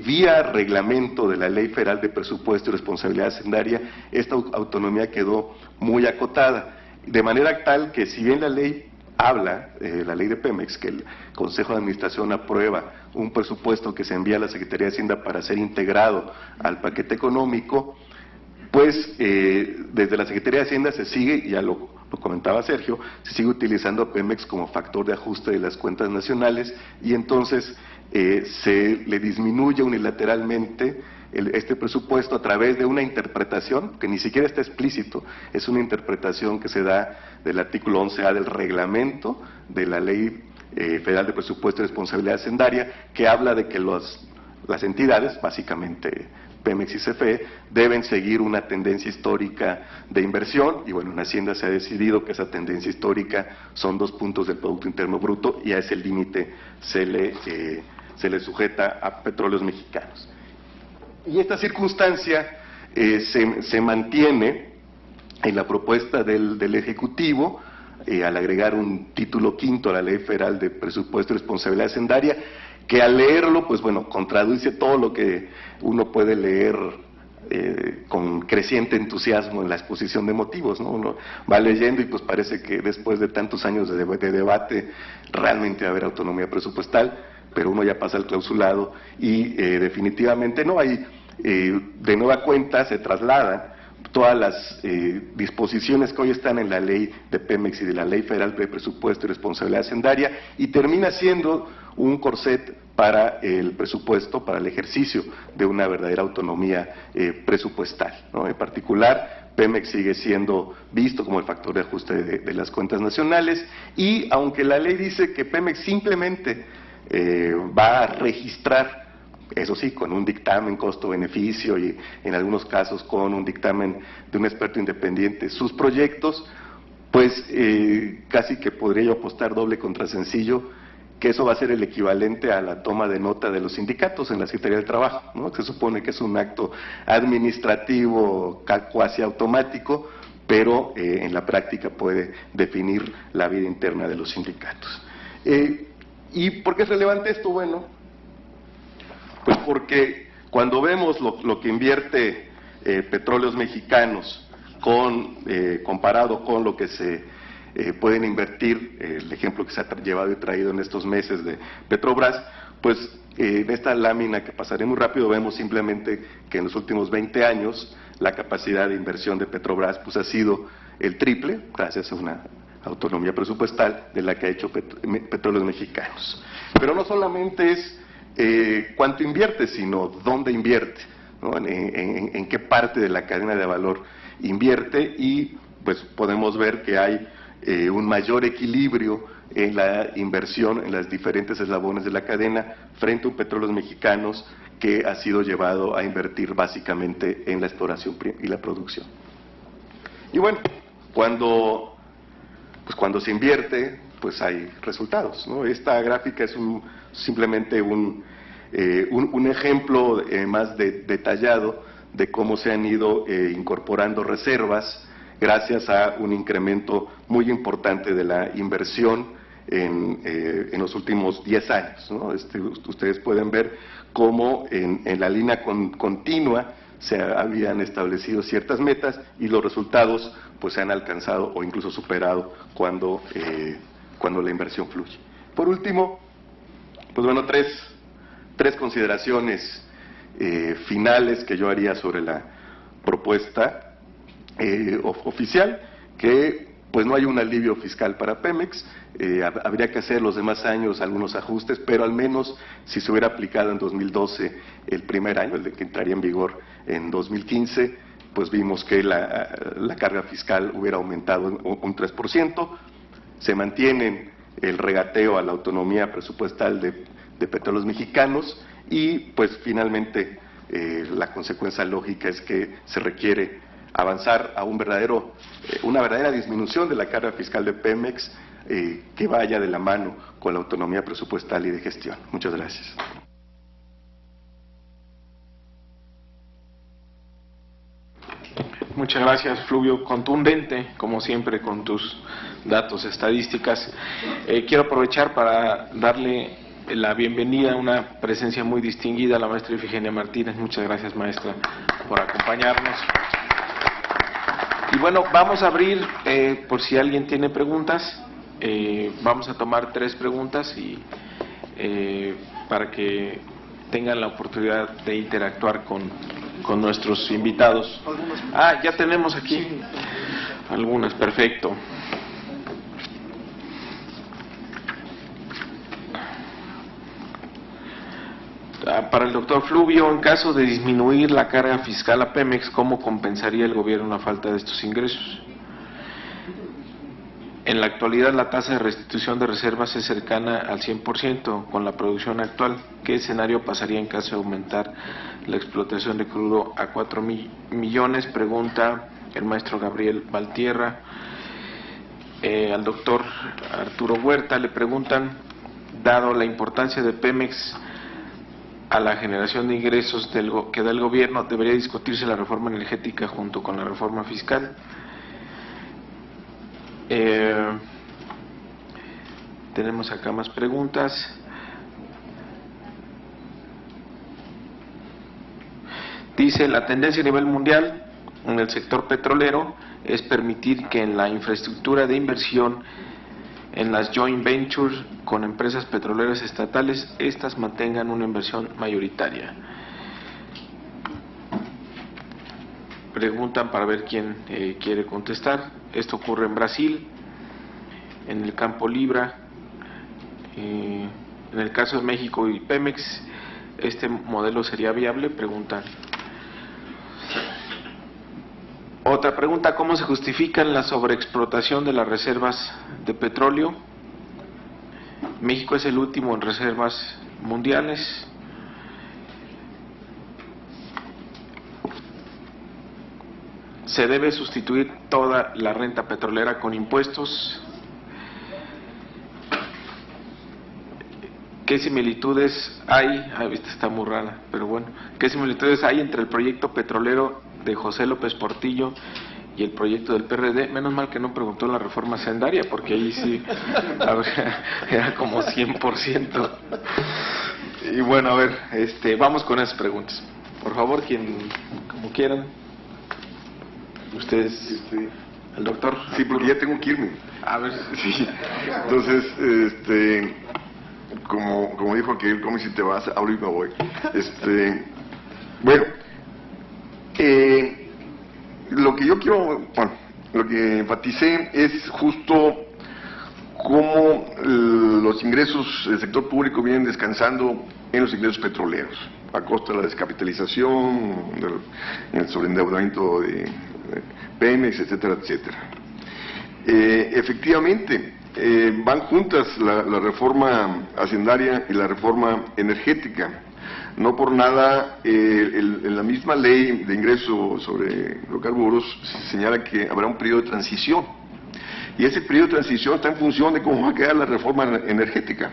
vía reglamento de la Ley Federal de Presupuesto y Responsabilidad Hacendaria, esta autonomía quedó muy acotada, de manera tal que si bien la ley habla, la ley de Pemex, que el Consejo de Administración aprueba un presupuesto que se envía a la Secretaría de Hacienda para ser integrado al paquete económico, pues desde la Secretaría de Hacienda se sigue, ya lo comentaba Sergio, se sigue utilizando a Pemex como factor de ajuste de las cuentas nacionales y entonces se le disminuye unilateralmente este presupuesto a través de una interpretación que ni siquiera está explícito, es una interpretación que se da del artículo 11A del reglamento de la Ley Federal de Presupuesto y Responsabilidad Hacendaria, que habla de que las entidades, básicamente Pemex y CFE, deben seguir una tendencia histórica de inversión, y bueno, en Hacienda se ha decidido que esa tendencia histórica son 2 puntos del Producto Interno Bruto, y a ese límite se le sujeta a Petróleos Mexicanos. Y esta circunstancia se mantiene en la propuesta del Ejecutivo, al agregar un título quinto a la Ley Federal de Presupuesto y Responsabilidad Hacendaria, que al leerlo, pues bueno, contradice todo lo que uno puede leer con creciente entusiasmo en la exposición de motivos, ¿no? Uno va leyendo y pues parece que después de tantos años de debate realmente va a haber autonomía presupuestal, pero uno ya pasa al clausulado y definitivamente no hay, de nueva cuenta se trasladan todas las disposiciones que hoy están en la ley de Pemex y de la Ley Federal de Presupuesto y Responsabilidad Hacendaria, y termina siendo un corset para el presupuesto, para el ejercicio de una verdadera autonomía presupuestal, ¿no? En particular, Pemex sigue siendo visto como el factor de ajuste de las cuentas nacionales, y aunque la ley dice que Pemex simplemente va a registrar, eso sí, con un dictamen costo-beneficio y en algunos casos con un dictamen de un experto independiente, sus proyectos, pues casi que podría yo apostar doble contra sencillo, que eso va a ser el equivalente a la toma de nota de los sindicatos en la Secretaría del Trabajo, ¿no? Se supone que es un acto administrativo cuasi automático, pero en la práctica puede definir la vida interna de los sindicatos. ¿Y por qué es relevante esto? Bueno, pues porque cuando vemos lo que invierte Petróleos Mexicanos comparado con lo que se pueden invertir, el ejemplo que se ha llevado y traído en estos meses de Petrobras, pues en esta lámina que pasaré muy rápido vemos simplemente que en los últimos 20 años la capacidad de inversión de Petrobras pues ha sido el triple, gracias a una autonomía presupuestal de la que ha hecho Petróleos Mexicanos. Pero no solamente es cuánto invierte, sino dónde invierte, ¿no? En qué parte de la cadena de valor invierte, y pues podemos ver que hay un mayor equilibrio en la inversión en las diferentes eslabones de la cadena frente a un Petróleos Mexicanos que ha sido llevado a invertir básicamente en la exploración y la producción. Y bueno, cuando se invierte, pues hay resultados, ¿no? Esta gráfica es simplemente un ejemplo más detallado de cómo se han ido incorporando reservas gracias a un incremento muy importante de la inversión en los últimos 10 años, ¿no? Ustedes pueden ver cómo en la línea continua se habían establecido ciertas metas y los resultados pues se han alcanzado o incluso superado cuando la inversión fluye. Por último, pues bueno, tres consideraciones finales que yo haría sobre la propuesta oficial, que pues no hay un alivio fiscal para Pemex, habría que hacer los demás años algunos ajustes, pero al menos si se hubiera aplicado en 2012 el primer año, el de que entraría en vigor en 2015, pues vimos que la carga fiscal hubiera aumentado un 3%, se mantienen el regateo a la autonomía presupuestal de Petróleos Mexicanos, y pues finalmente la consecuencia lógica es que se requiere avanzar a una verdadera disminución de la carga fiscal de Pemex que vaya de la mano con la autonomía presupuestal y de gestión. Muchas gracias. Muchas gracias, Fluvio. Contundente, como siempre, con tus datos, estadísticas. Quiero aprovechar para darle la bienvenida a una presencia muy distinguida, a la maestra Ifigenia Martínez. Muchas gracias, maestra, por acompañarnos. Y bueno, vamos a abrir, por si alguien tiene preguntas, vamos a tomar 3 preguntas y para que tengan la oportunidad de interactuar con nuestros invitados. Ya tenemos aquí algunas, perfecto. Para el doctor Fluvio, en caso de disminuir la carga fiscal a Pemex, ¿cómo compensaría el gobierno la falta de estos ingresos? En la actualidad la tasa de restitución de reservas es cercana al 100% con la producción actual. ¿Qué escenario pasaría en caso de aumentar la explotación de crudo a 4 millones? Pregunta el maestro Gabriel Valtierra. Al doctor Arturo Huerta le preguntan, dado la importancia de Pemex a la generación de ingresos que da el gobierno, ¿debería discutirse la reforma energética junto con la reforma fiscal? Tenemos acá más preguntas. Dice, la tendencia a nivel mundial en el sector petrolero es permitir que en la infraestructura de inversión, en las joint ventures con empresas petroleras estatales, estas mantengan una inversión mayoritaria. Preguntan para ver quién quiere contestar. Esto ocurre en Brasil, en el campo Libra, en el caso de México y Pemex, ¿este modelo sería viable? Preguntan. Otra pregunta, ¿cómo se justifican la sobreexplotación de las reservas de petróleo? México es el último en reservas mundiales. ¿Se debe sustituir toda la renta petrolera con impuestos? ¿Qué similitudes hay? Esta está muy rara, pero bueno. ¿Qué similitudes hay entre el proyecto petrolero de José López Portillo y el proyecto del PRD? Menos mal que no preguntó la reforma hacendaria, porque ahí sí era como 100%. Y bueno, a ver, vamos con esas preguntas. Por favor, quien, como quieran. Ustedes, el doctor. Sí, porque ya tengo que irme. A ver. Sí. Entonces, como dijo aquel, ¿cómo si te vas? Ahorita me voy. Bueno, lo que yo quiero, lo que enfaticé es justo cómo los ingresos del sector público vienen descansando en los ingresos petroleros, a costa de la descapitalización, el sobreendeudamiento de Pemex, etcétera, etcétera. Efectivamente, van juntas la reforma hacendaria y la reforma energética. No por nada, en la misma ley de ingreso sobre hidrocarburos se señala que habrá un periodo de transición. Y ese periodo de transición está en función de cómo va a quedar la reforma energética,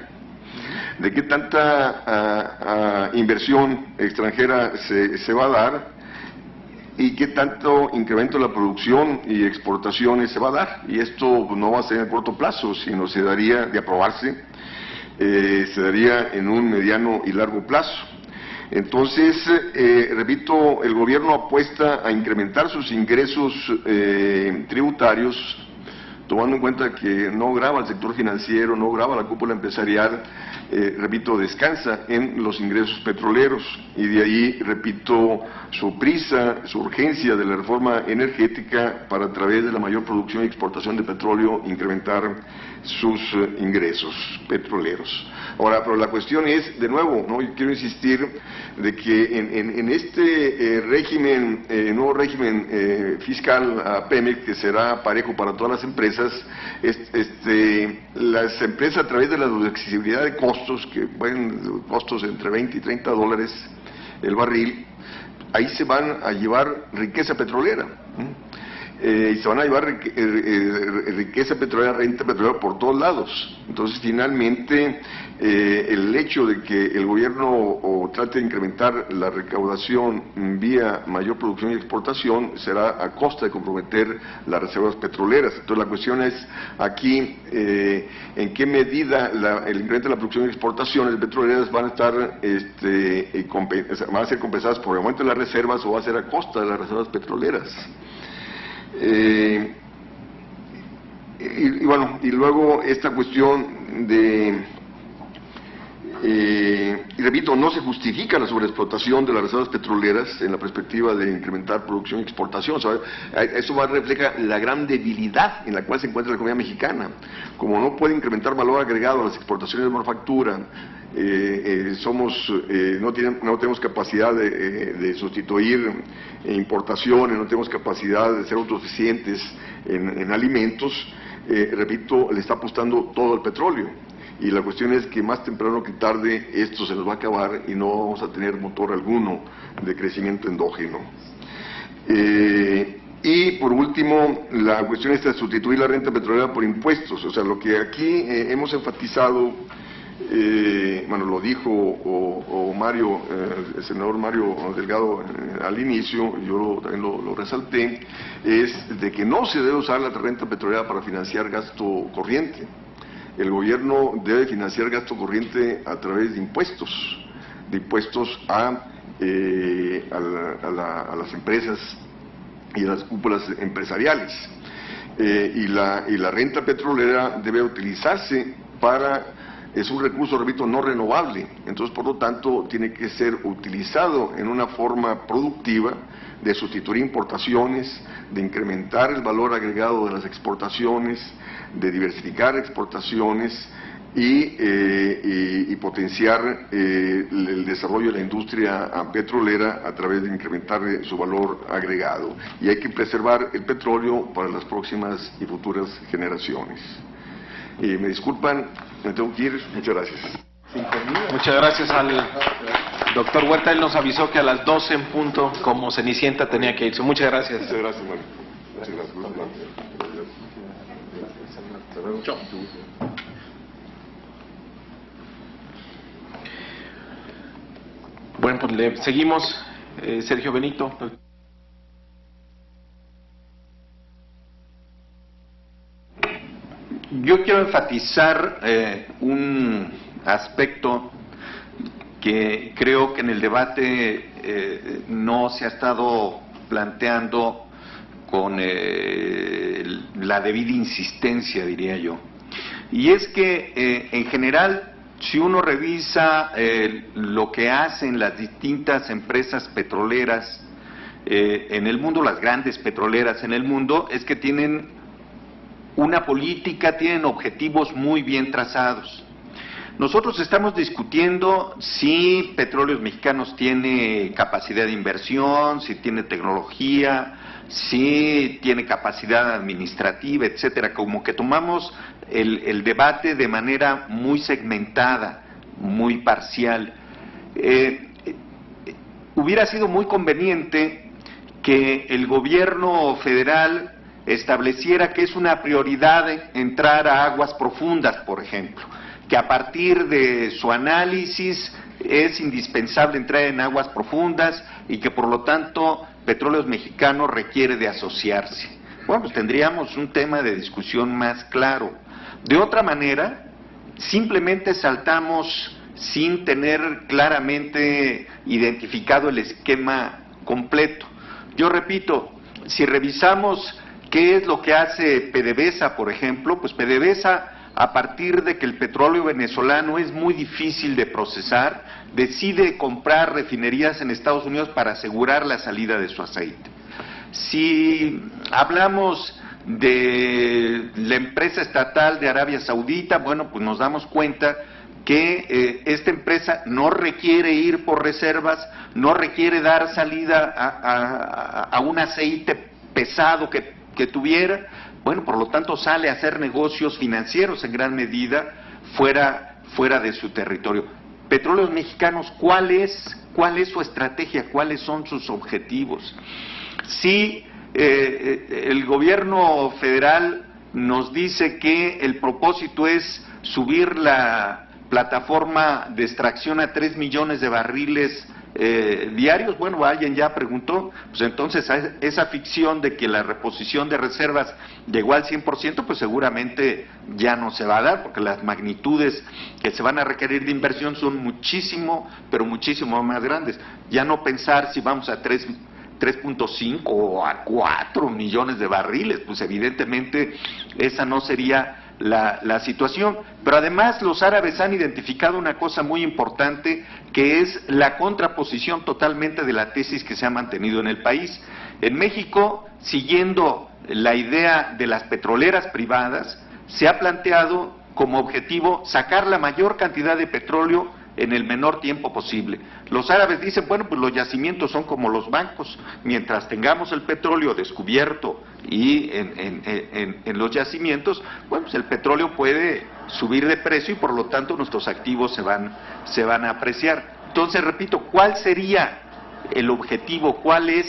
de qué tanta inversión extranjera se va a dar y qué tanto incremento de la producción y exportaciones se va a dar. Y esto no va a ser en corto plazo, sino se daría, de aprobarse, se daría en un mediano y largo plazo. Entonces, repito, el gobierno apuesta a incrementar sus ingresos tributarios, tomando en cuenta que no grava el sector financiero, no grava la cúpula empresarial, repito, descansa en los ingresos petroleros, y de ahí, repito, su prisa, su urgencia de la reforma energética para, a través de la mayor producción y exportación de petróleo, incrementar sus ingresos petroleros. Ahora, pero la cuestión es, de nuevo, ¿no? Yo quiero insistir de que en este nuevo régimen fiscal a Pemex, que será parejo para todas las empresas, las empresas, a través de la accesibilidad de costos, que pueden costos entre 20 y 30 dólares el barril, ahí se van a llevar riqueza petrolera. Y se van a llevar riqueza petrolera, renta petrolera por todos lados. Entonces, finalmente, el hecho de que el gobierno trate de incrementar la recaudación vía mayor producción y exportación será a costa de comprometer las reservas petroleras. Entonces, la cuestión es aquí en qué medida el incremento de la producción y exportaciones petroleras van a estar van a ser compensadas por el aumento de las reservas, o va a ser a costa de las reservas petroleras. Y bueno, y luego esta cuestión de Y repito, no se justifica la sobreexplotación de las reservas petroleras en la perspectiva de incrementar producción y exportación. Eso refleja la gran debilidad en la cual se encuentra la economía mexicana. Como no puede incrementar valor agregado a las exportaciones de manufactura, no tenemos capacidad de sustituir importaciones, no tenemos capacidad de ser autosuficientes en alimentos, repito, le está apostando todo al petróleo. Y la cuestión es que más temprano que tarde esto se nos va a acabar y no vamos a tener motor alguno de crecimiento endógeno. Y por último, la cuestión es de sustituir la renta petrolera por impuestos. O sea, lo que aquí hemos enfatizado, bueno, lo dijo Mario, el senador Mario Delgado al inicio, yo también lo resalté, es de que no se debe usar la renta petrolera para financiar gasto corriente. El gobierno debe financiar gasto corriente a través de impuestos a las empresas y a las cúpulas empresariales. Y la renta petrolera debe utilizarse es un recurso, repito, no renovable, entonces por lo tanto tiene que ser utilizado en una forma productiva de sustituir importaciones, de incrementar el valor agregado de las exportaciones, de diversificar exportaciones y potenciar el desarrollo de la industria petrolera a través de incrementar su valor agregado. Y hay que preservar el petróleo para las próximas y futuras generaciones. Me disculpan, me tengo que ir. Muchas gracias. Muchas gracias al doctor Huerta. Él nos avisó que a las 12 en punto, como Cenicienta, tenía que irse. Muchas gracias. Muchas gracias, Mario. Muchas gracias. Bueno, pues seguimos. Sergio Benito. Yo quiero enfatizar un aspecto que creo que en el debate no se ha estado planteando con la debida insistencia, diría yo. Y es que en general, si uno revisa lo que hacen las distintas empresas petroleras en el mundo, las grandes petroleras en el mundo, es que tienen una política, tienen objetivos muy bien trazados. Nosotros estamos discutiendo si Petróleos Mexicanos tiene capacidad de inversión, si tiene tecnología, si tiene capacidad administrativa, etcétera. Como que tomamos el debate de manera muy segmentada, muy parcial. Hubiera sido muy conveniente que el gobierno federal estableciera que es una prioridad entrar a aguas profundas, por ejemplo, que a partir de su análisis es indispensable entrar en aguas profundas y que por lo tanto Petróleos Mexicanos requiere de asociarse. Bueno, pues tendríamos un tema de discusión más claro. De otra manera, simplemente saltamos sin tener claramente identificado el esquema completo. Yo repito, si revisamos ¿qué es lo que hace PDVSA, por ejemplo? Pues PDVSA, a partir de que el petróleo venezolano es muy difícil de procesar, decide comprar refinerías en Estados Unidos para asegurar la salida de su aceite. Si hablamos de la empresa estatal de Arabia Saudita, bueno, pues nos damos cuenta que esta empresa no requiere ir por reservas, no requiere dar salida a un aceite pesado que tuviera, bueno, por lo tanto sale a hacer negocios financieros en gran medida fuera de su territorio. Petróleos Mexicanos, ¿cuál es su estrategia? ¿Cuáles son sus objetivos? Si el gobierno federal nos dice que el propósito es subir la plataforma de extracción a 3 millones de barriles diarios, bueno, alguien ya preguntó, pues entonces esa ficción de que la reposición de reservas llegó al 100%, pues seguramente ya no se va a dar, porque las magnitudes que se van a requerir de inversión son muchísimo, pero muchísimo más grandes. Ya no pensar si vamos a 3 3.5 a 4 millones de barriles, pues evidentemente esa no sería la situación. Pero además los árabes han identificado una cosa muy importante, que es la contraposición totalmente de la tesis que se ha mantenido en el país. En México, siguiendo la idea de las petroleras privadas, se ha planteado como objetivo sacar la mayor cantidad de petróleo en el menor tiempo posible. Los árabes dicen, bueno, pues los yacimientos son como los bancos, mientras tengamos el petróleo descubierto y en los yacimientos, bueno, pues el petróleo puede subir de precio y por lo tanto nuestros activos se van a apreciar. Entonces, repito, ¿cuál sería el objetivo? ¿Cuál es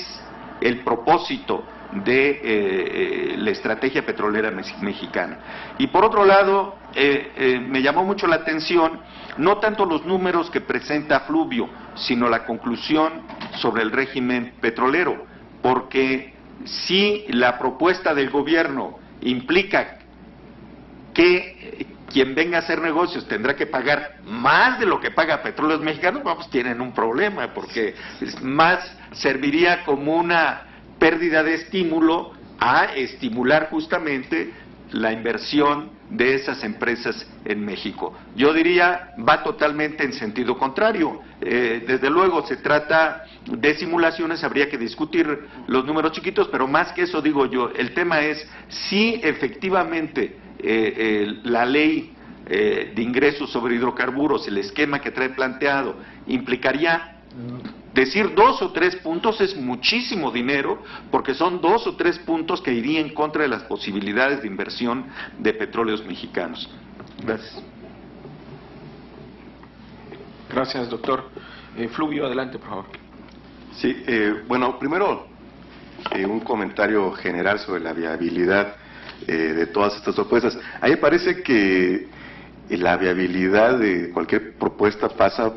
el propósito de la estrategia petrolera mexicana? Y por otro lado, me llamó mucho la atención no tanto los números que presenta Fluvio, sino la conclusión sobre el régimen petrolero, porque si la propuesta del gobierno implica que quien venga a hacer negocios tendrá que pagar más de lo que paga Petróleos Mexicanos, pues tienen un problema, porque más serviría como una pérdida de estímulo a estimular justamente la inversión de esas empresas en México. Yo diría, va totalmente en sentido contrario. Desde luego se trata de simulaciones, habría que discutir los números chiquitos, pero más que eso, digo yo, el tema es si efectivamente la ley de ingresos sobre hidrocarburos, el esquema que trae planteado, implicaría decir 2 o 3 puntos. Es muchísimo dinero, porque son 2 o 3 puntos que irían en contra de las posibilidades de inversión de Petróleos Mexicanos. Gracias. Gracias, doctor. Fluvio, adelante, por favor. Sí, bueno, primero un comentario general sobre la viabilidad de todas estas propuestas. A mí me parece que la viabilidad de cualquier propuesta pasa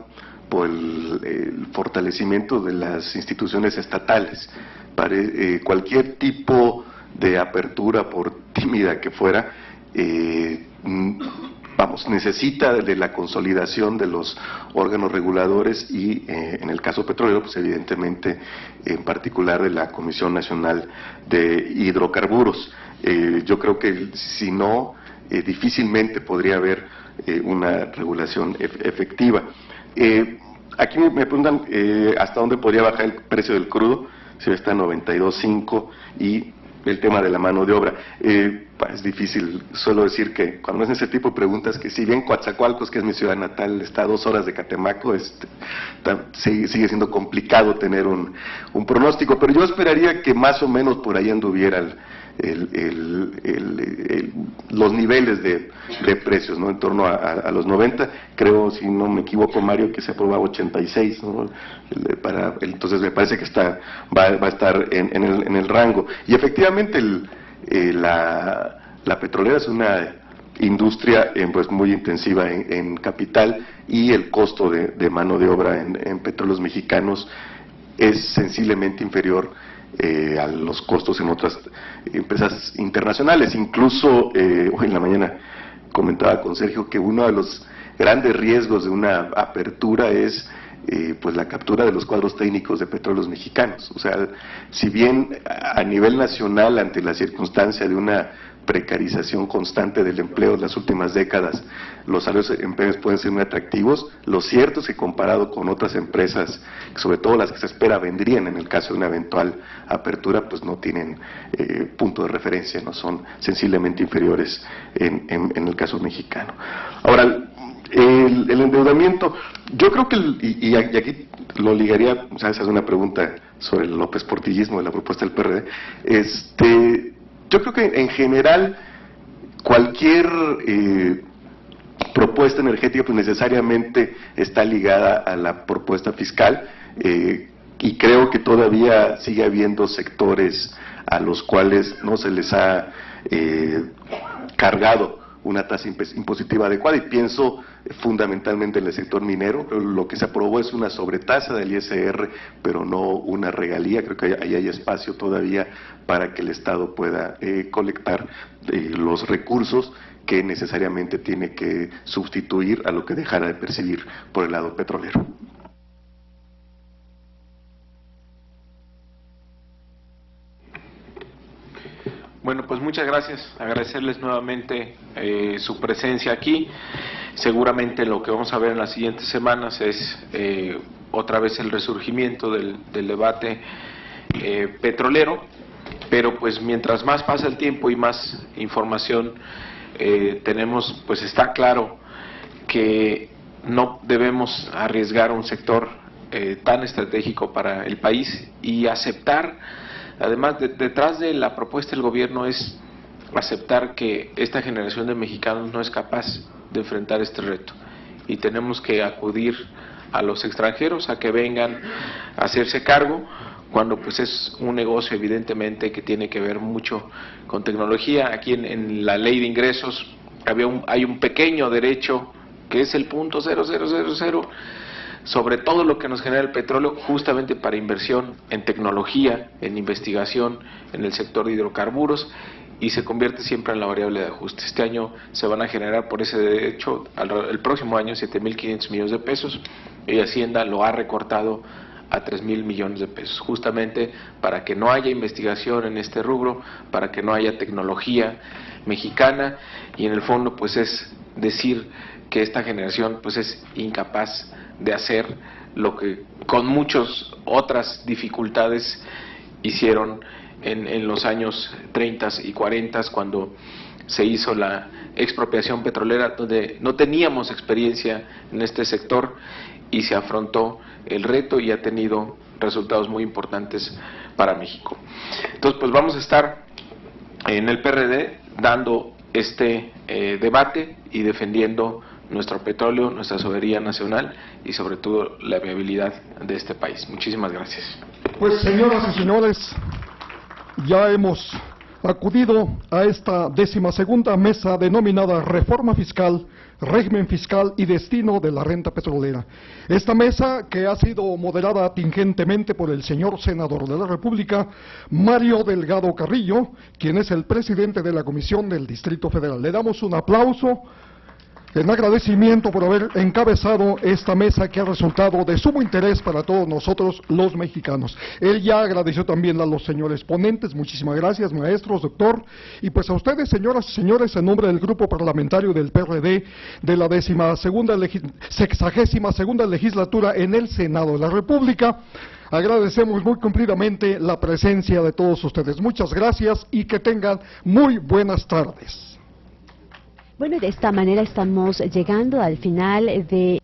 por el fortalecimiento de las instituciones estatales. Cualquier tipo de apertura, por tímida que fuera, necesita de la consolidación de los órganos reguladores y, en el caso petrolero, pues evidentemente, en particular de la Comisión Nacional de Hidrocarburos. Yo creo que si no, difícilmente podría haber una regulación efectiva. Aquí me preguntan hasta dónde podría bajar el precio del crudo, si está en 92.5, y el tema de la mano de obra. Es difícil, suelo decir que cuando es ese tipo de preguntas, que si bien Coatzacoalcos, que es mi ciudad natal, está a 2 horas de Catemaco, sigue siendo complicado tener un pronóstico, pero yo esperaría que más o menos por ahí anduviera los niveles de precios, ¿no? En torno a los 90, creo, si no me equivoco, Mario, que se aprobaba 86, ¿no? Entonces me parece que va a estar en el rango. Y efectivamente la petrolera es una industria pues muy intensiva en capital, y el costo de mano de obra en Petróleos Mexicanos es sensiblemente inferior a los costos en otras empresas internacionales. Incluso hoy en la mañana comentaba con Sergio que uno de los grandes riesgos de una apertura es pues la captura de los cuadros técnicos de Petróleos Mexicanos. O sea, si bien a nivel nacional, ante la circunstancia de una precarización constante del empleo en las últimas décadas, los salarios empleos pueden ser muy atractivos, lo cierto es que comparado con otras empresas, sobre todo las que se espera vendrían en el caso de una eventual apertura, pues no tienen punto de referencia, no son sensiblemente inferiores en el caso mexicano. Ahora, el endeudamiento, yo creo que, y aquí lo ligaría, o sea, esa es una pregunta sobre el López Portillismo de la propuesta del PRD, yo creo que en general cualquier propuesta energética pues necesariamente está ligada a la propuesta fiscal, y creo que todavía sigue habiendo sectores a los cuales no se les ha cargado una tasa impositiva adecuada, y pienso fundamentalmente en el sector minero. Lo que se aprobó es una sobretasa del ISR, pero no una regalía. Creo que ahí hay espacio todavía para que el Estado pueda colectar los recursos que necesariamente tiene que sustituir a lo que dejara de percibir por el lado petrolero. Bueno, pues muchas gracias. Agradecerles nuevamente su presencia aquí. Seguramente lo que vamos a ver en las siguientes semanas es otra vez el resurgimiento del debate petrolero, pero pues mientras más pasa el tiempo y más información tenemos, pues está claro que no debemos arriesgar un sector tan estratégico para el país y aceptar, además detrás de la propuesta del gobierno es aceptar que esta generación de mexicanos no es capaz de enfrentar este reto y tenemos que acudir a los extranjeros a que vengan a hacerse cargo, cuando pues es un negocio evidentemente que tiene que ver mucho con tecnología. Aquí en la ley de ingresos hay un pequeño derecho que es el .0000 sobre todo lo que nos genera el petróleo, justamente para inversión en tecnología, en investigación en el sector de hidrocarburos, y se convierte siempre en la variable de ajuste. Este año se van a generar por ese derecho, el próximo año, 7.500 millones de pesos, y Hacienda lo ha recortado a 3.000 millones de pesos, justamente para que no haya investigación en este rubro, para que no haya tecnología mexicana, y en el fondo pues es decir que esta generación pues es incapaz de hacer lo que con muchas otras dificultades hicieron en los años 30 y 40, cuando se hizo la expropiación petrolera, donde no teníamos experiencia en este sector y se afrontó el reto y ha tenido resultados muy importantes para México. Entonces, pues vamos a estar en el PRD dando este debate y defendiendo nuestro petróleo, nuestra soberanía nacional y sobre todo la viabilidad de este país. Muchísimas gracias. Pues señoras y señores, ya hemos acudido a esta 12ª mesa denominada Reforma Fiscal, Régimen Fiscal y Destino de la Renta Petrolera. Esta mesa, que ha sido moderada tingentemente por el señor senador de la República, Mario Delgado Carrillo, quien es el presidente de la Comisión del Distrito Federal. Le damos un aplauso en agradecimiento por haber encabezado esta mesa que ha resultado de sumo interés para todos nosotros los mexicanos. Él ya agradeció también a los señores ponentes. Muchísimas gracias, maestros, doctor, y pues a ustedes, señoras y señores, en nombre del grupo parlamentario del PRD de la 62ª legislatura en el Senado de la República, agradecemos muy cumplidamente la presencia de todos ustedes. Muchas gracias y que tengan muy buenas tardes. Bueno, de esta manera estamos llegando al final de